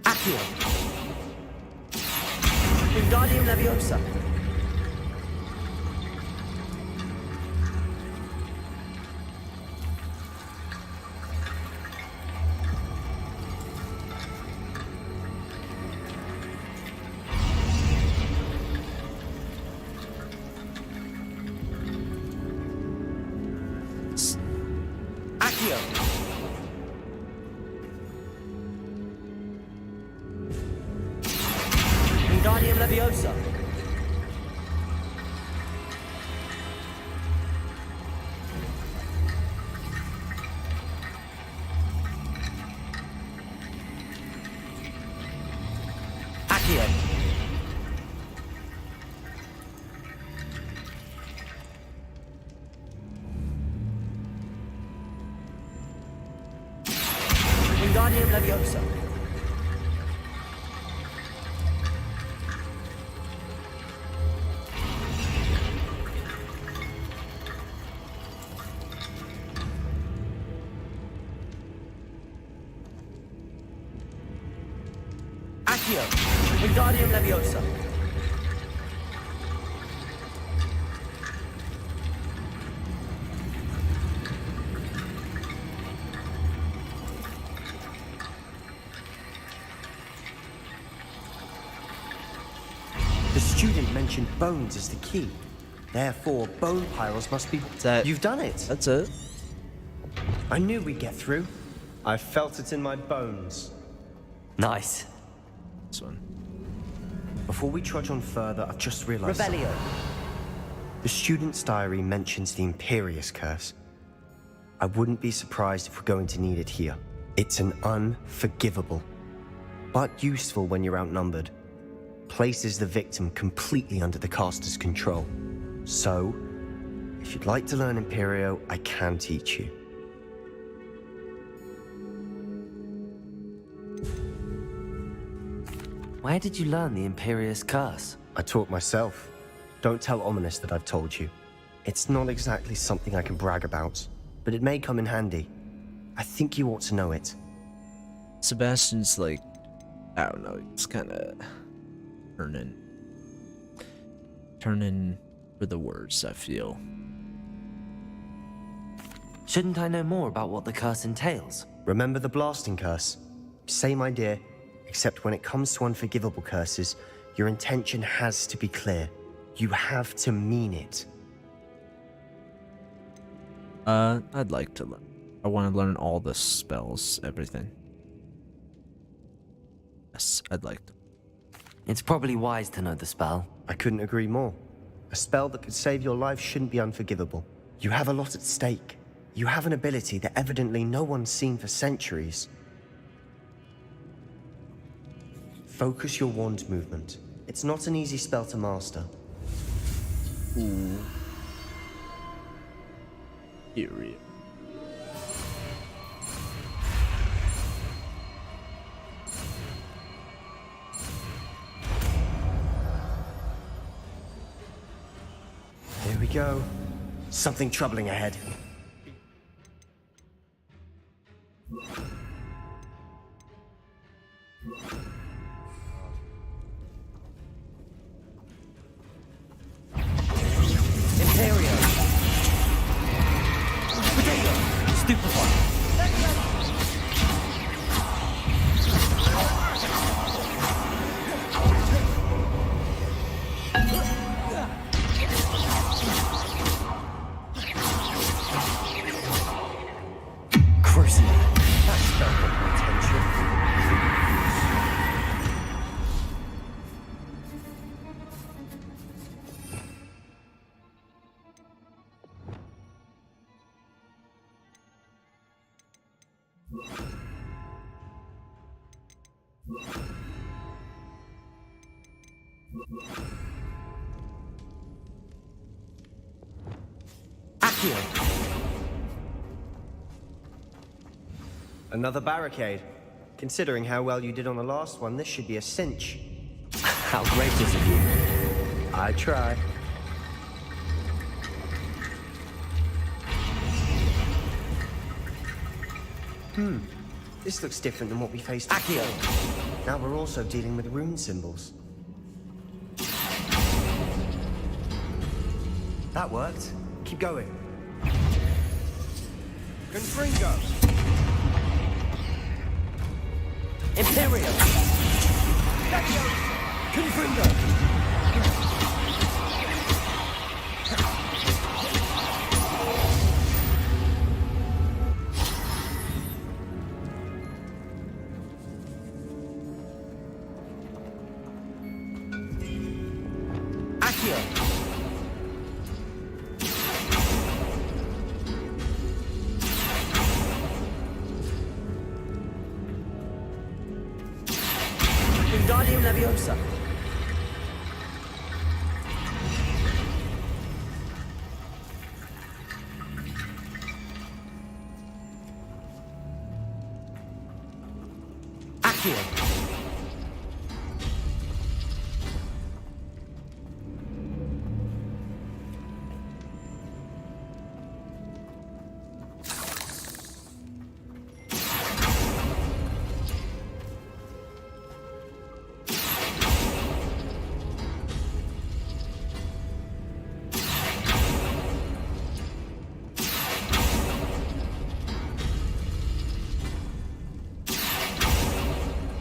Accio! Wingardium Leviosa! Accio! Wingardium Leviosa! Accio! Wingardium Leviosa! Accio! Wingardium Leviosa! student mentioned bones as the key. Therefore, bone piles must be... You've done it. That's it. I knew we'd get through. I felt it in my bones. Nice. This one. Before we trudge on further, I've just realized... Revelio. The student's diary mentions the Imperious Curse. I wouldn't be surprised if we're going to need it here. It's an unforgivable, but useful when you're outnumbered. Places the victim completely under the caster's control. So, if you'd like to learn Imperio, I can teach you. Where did you learn the Imperious Curse? I taught myself. Don't tell Ominous that I've told you. It's not exactly something I can brag about, but it may come in handy. I think you ought to know it. Sebastian's like, I don't know, it's kind of turning for the worse, I feel. Shouldn't I know more about what the curse entails? Remember the blasting curse? Same idea, except when it comes to unforgivable curses, your intention has to be clear. You have to mean it. I'd like to learn. I want to learn all the spells, everything. Yes, I'd like to. It's probably wise to know the spell. I couldn't agree more. A spell that could save your life shouldn't be unforgivable. You have a lot at stake. You have an ability that evidently no one's seen for centuries. Focus your wand movement. It's not an easy spell to master. Ooh. Period. Here we go. Something troubling ahead. Imperio. Potato. Stupefy. Crucible. That spell got my attention. Accio. Another barricade. Considering how well you did on the last one, this should be a cinch. How gracious of you. I try. This looks different than what we faced Accio. before. Now we're also dealing with rune symbols. That worked. Keep going. Confringo. Imperio. Confringo. Accio. Wingardium Leviosa. Accio.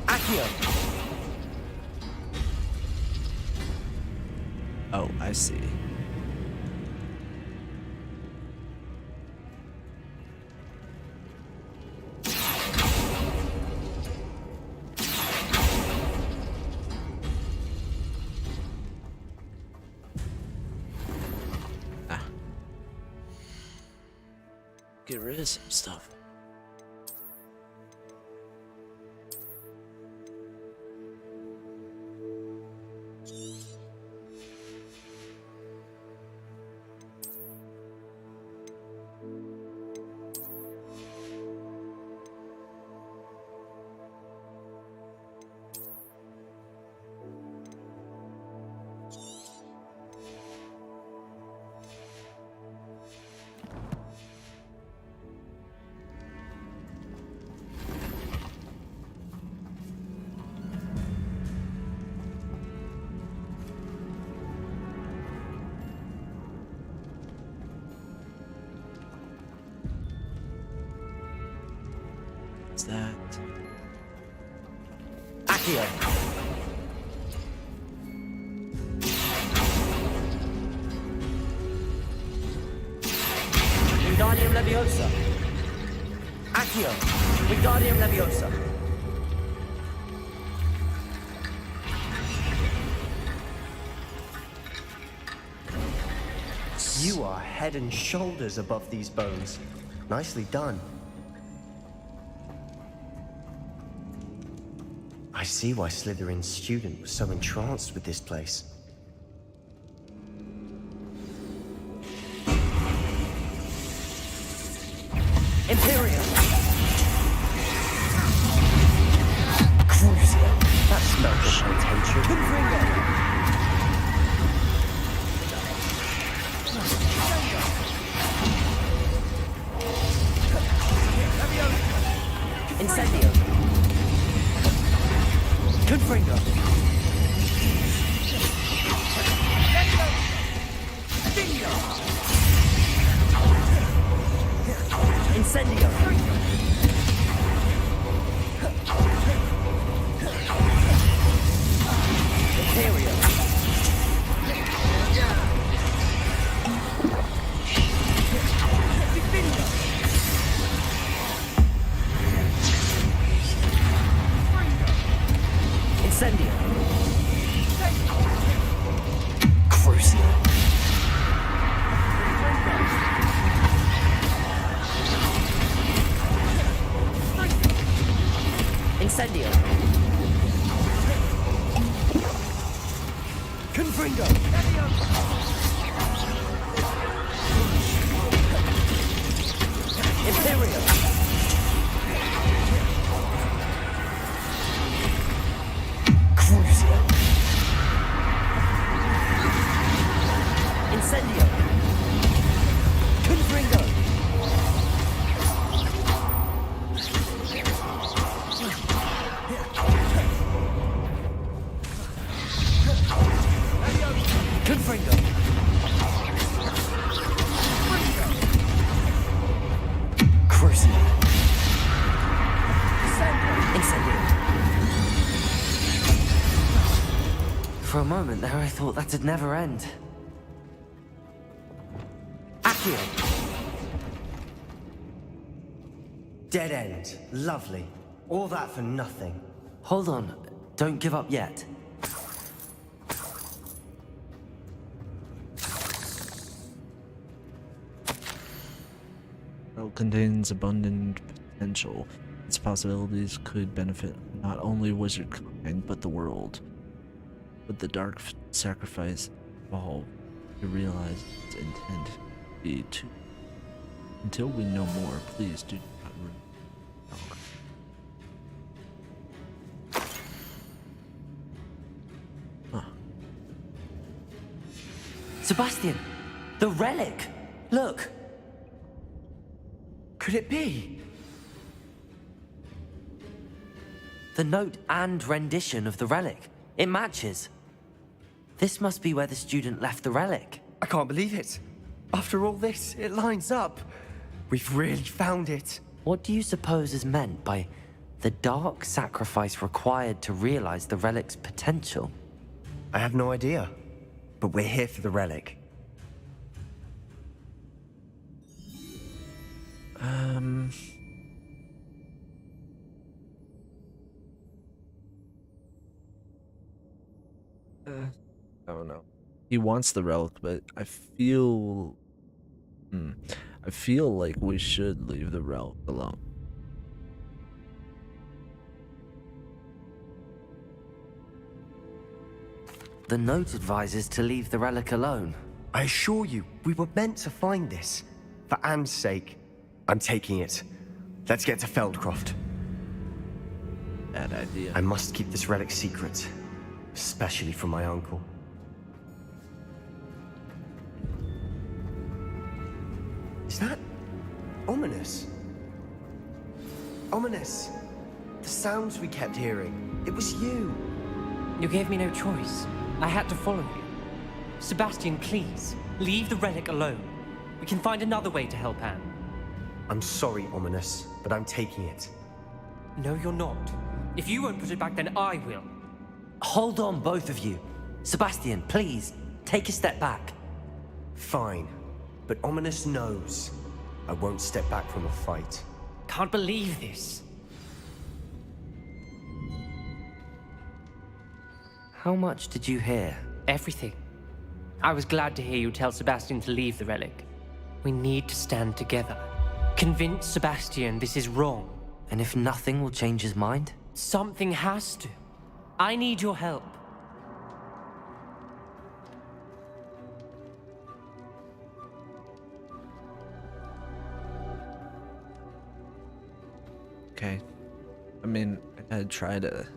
Accio. Oh, I see. Get rid of some stuff. What's that? Accio. Wingardium Leviosa. Accio. Wingardium Leviosa. You are head and shoulders above these bones. Nicely done. I see why Slytherin's student was so entranced with this place. Imperium. Crucial. That smelled of potential. Confringo. Incendio. Confringo. Incendio. Imperium. Incendio. Crucial. Incendio. Confringo. Imperium. Crucial. Incendio. Confringo. Confringo. Crucial. Incendio. For a moment there, I thought that'd never end. Accio. Dead end. Lovely. All that for nothing. Hold on, don't give up yet. It contains abundant potential. Its possibilities could benefit not only wizard kind, but the world. Would the dark sacrifice evolve to realize its intent be to? Until we know more, please do not ruin the dog. Huh. Sebastian, the relic! Look! Could it be? The note and rendition of the relic. It matches. This must be where the student left the relic. I can't believe it. After all this, it lines up. We've really found it. What do you suppose is meant by the dark sacrifice required to realize the relic's potential? I have no idea. but we're here for the relic. I don't know. He wants the relic, but I feel like we should leave the relic alone. The note advises to leave the relic alone. I assure you, we were meant to find this. For Anne's sake, I'm taking it. Let's get to Feldcroft. Bad idea. I must keep this relic secret, especially from my uncle. Is that ominous? Ominous! The sounds we kept hearing. It was you. You gave me no choice. I had to follow you. Sebastian, please, leave the relic alone. We can find another way to help Anne. I'm sorry, Ominous, but I'm taking it. No, you're not. If you won't put it back, then I will. Hold on, both of you. Sebastian, please, take a step back. Fine, but Ominous knows I won't step back from a fight. Can't believe this. How much did you hear? Everything. I was glad to hear you tell Sebastian to leave the relic. We need to stand together. Convince Sebastian this is wrong. And if nothing will change his mind? Something has to. I need your help. Okay. I mean, I'd try to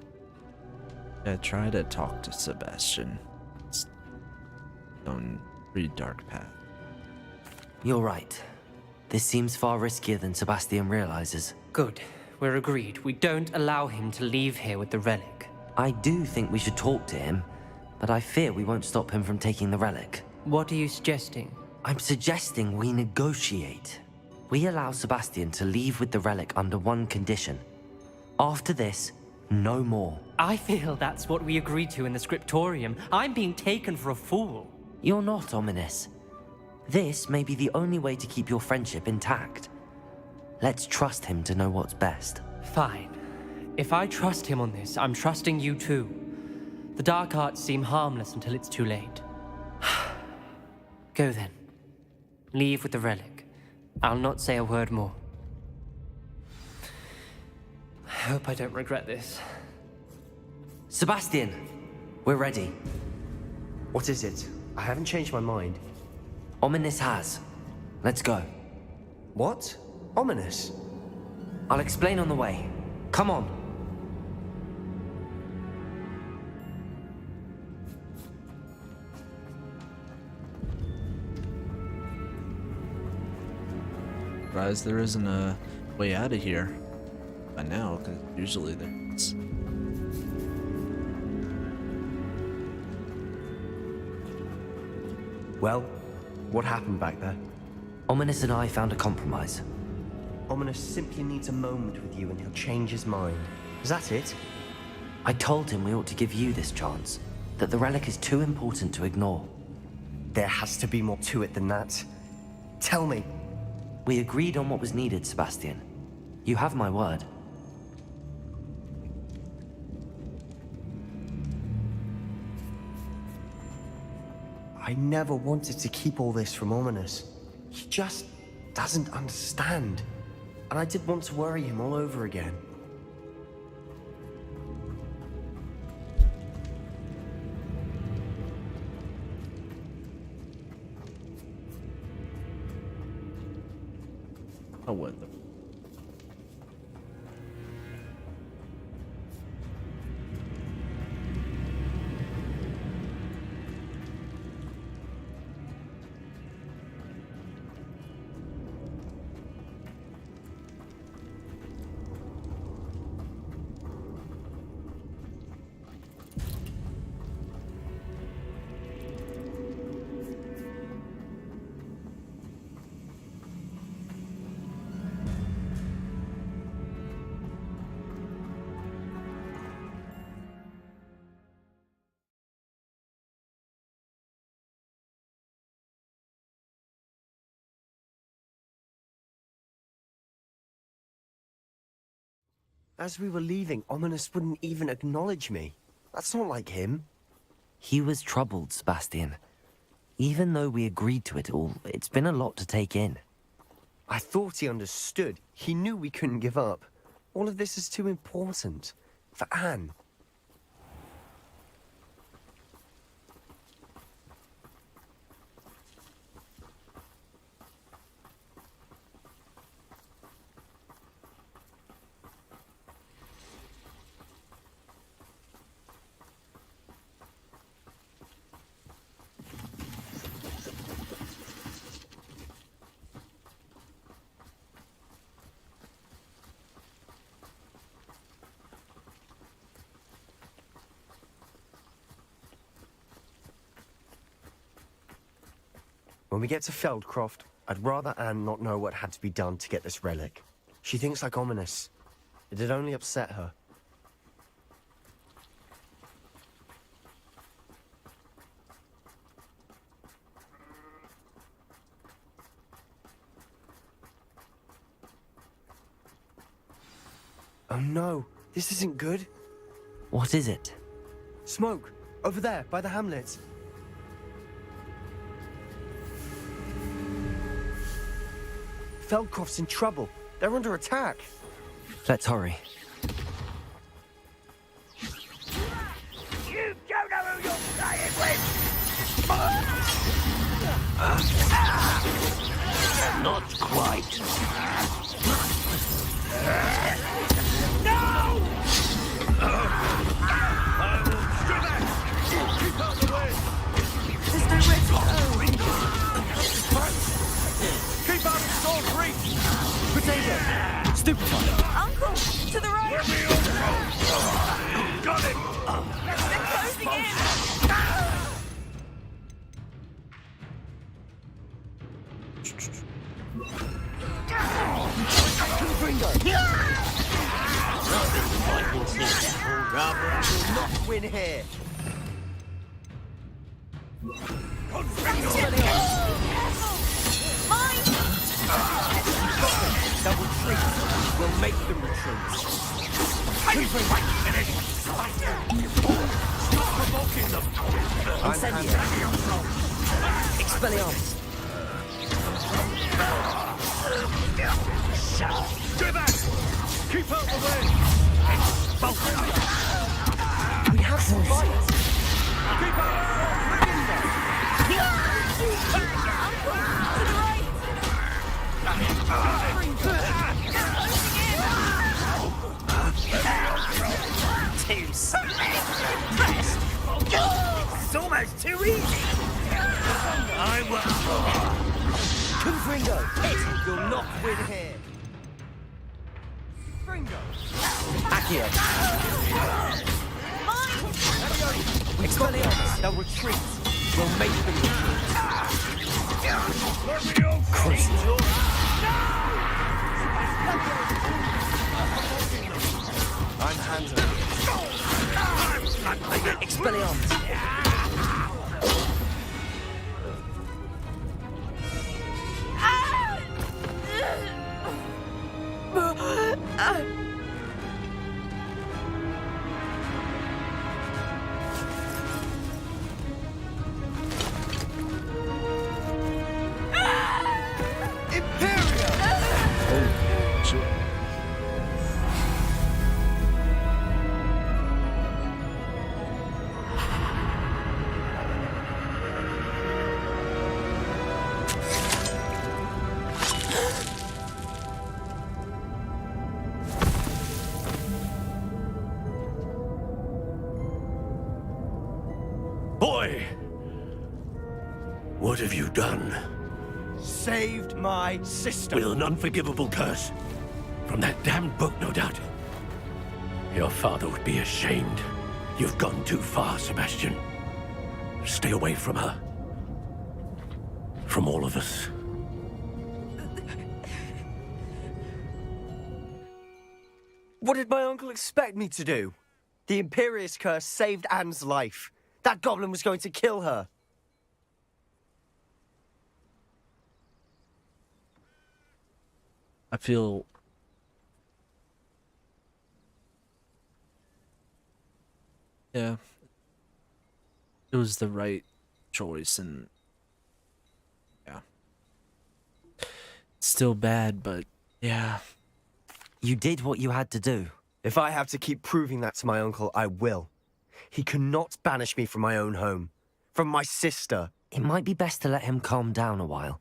talk to Sebastian. It's on a pretty dark path. You're right. This seems far riskier than Sebastian realizes. Good. We're agreed. We don't allow him to leave here with the relic. I do think we should talk to him, but I fear we won't stop him from taking the relic. What are you suggesting? I'm suggesting we negotiate. We allow Sebastian to leave with the relic under one condition. After this, no more. I feel that's what we agreed to in the scriptorium. I'm being taken for a fool. You're not, Ominous. This may be the only way to keep your friendship intact. Let's trust him to know what's best. Fine. If I trust him on this, I'm trusting you too. The dark arts seem harmless until it's too late. Go then. Leave with the relic. I'll not say a word more. I hope I don't regret this. Sebastian, we're ready. What is it? I haven't changed my mind. Ominous has. Let's go. What? Ominous? I'll explain on the way. Come on. Surprised there isn't a way out of here by now, because usually there's. Well, what happened back there? Ominous and I found a compromise. Ominous simply needs a moment with you and he'll change his mind. Is that it? I told him we ought to give you this chance, that the relic is too important to ignore. There has to be more to it than that. Tell me. We agreed on what was needed, Sebastian. You have my word. I never wanted to keep all this from Ominous. He just doesn't understand. And I didn't want to worry him all over again. Oh, what the? As we were leaving, Ominous wouldn't even acknowledge me. That's not like him. He was troubled, Sebastian. Even though we agreed to it all, it's been a lot to take in. I thought he understood. He knew we couldn't give up. All of this is too important. For Anne. When we get to Feldcroft, I'd rather Anne not know what had to be done to get this relic. She thinks like Ominous. It'd only upset her. Oh no, this isn't good. What is it? Smoke, over there, by the hamlet. Feldcroft's in trouble. They're under attack. Let's hurry. You don't know who you're playing with! Not quite. No! I will strip back! Keep out the way! There's nowhere to go! Keep out of Storm's reach! Potato! Stupefy! Uncle! To the right! Got it! They're closing in! Rather, I will not win here! They'll retreat. We'll make them retreat. Stop provoking them! Incendio. Expelliarmus. Stay back! Keep out the way! We have some fighters. Keep out! Too impressed. It's almost too easy. I will. Confringo, hit! You'll not win here. Fringo. Accio. Expelliarmus. They'll retreat. We'll make them retreat. I'm handling it. Expelliarmus. Boy! What have you done? Saved my sister. With an unforgivable curse. From that damned book, no doubt. Your father would be ashamed. You've gone too far, Sebastian. Stay away from her. From all of us. What did my uncle expect me to do? The Imperious curse saved Anne's life. That goblin was going to kill her. I feel Yeah. It was the right choice, and yeah. It's still bad, but yeah. You did what you had to do. If I have to keep proving that to my uncle, I will. He cannot banish me from my own home. From my sister. It might be best to let him calm down a while.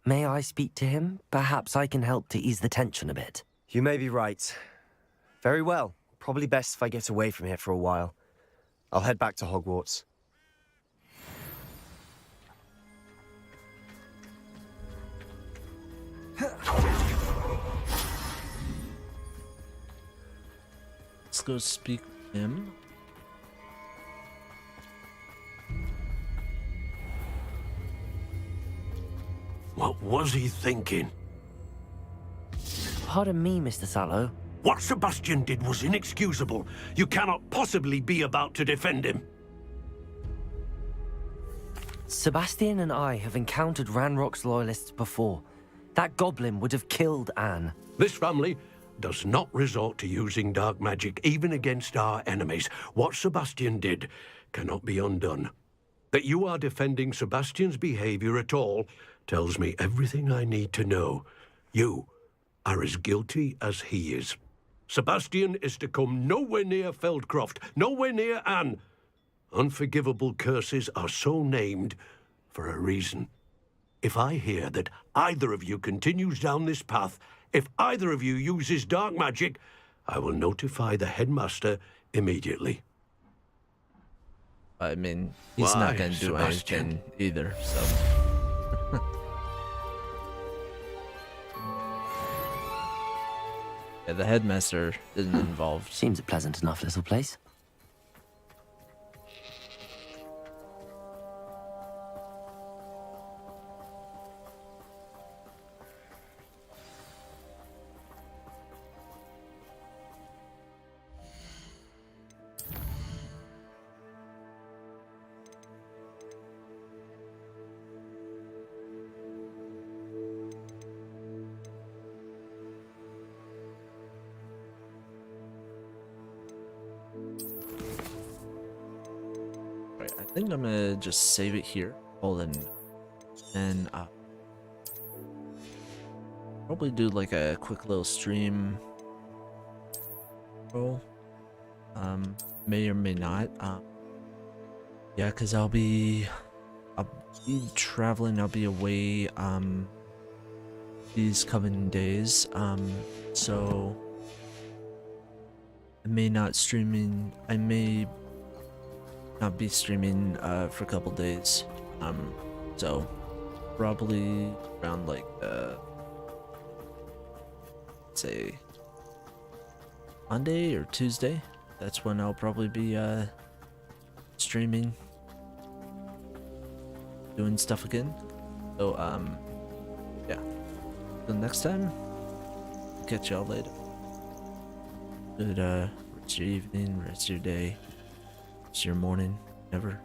May I speak to him? Perhaps I can help to ease the tension a bit. You may be right. Very well. Probably best if I get away from here for a while. I'll head back to Hogwarts. Let's go speak with him. What was he thinking? Pardon me, Mr. Sallow. What Sebastian did was inexcusable. You cannot possibly be about to defend him. Sebastian and I have encountered Ranrock's loyalists before. That goblin would have killed Anne. This family does not resort to using dark magic even against our enemies. What Sebastian did cannot be undone. That you are defending Sebastian's behavior at all tells me everything I need to know. You are as guilty as he is. Sebastian is to come nowhere near Feldcroft, nowhere near Anne. Unforgivable curses are so named for a reason. If I hear that either of you continues down this path, if either of you uses dark magic, I will notify the headmaster immediately. I mean, he's not gonna do anything either, so. Yeah, the headmaster isn't involved. Seems a pleasant enough little place. I think I'm gonna just save it here. Hold on. And probably do like a quick little stream roll. May or may not. Yeah, cause I'll be traveling. I'll be away these coming days. So I may not I may not be streaming for a couple days. So probably around like say Monday or Tuesday. That's when I'll probably be streaming, doing stuff again. So yeah. Till next time, catch y'all later. Good rest of your evening, rest of your day, rest of your morning, whatever.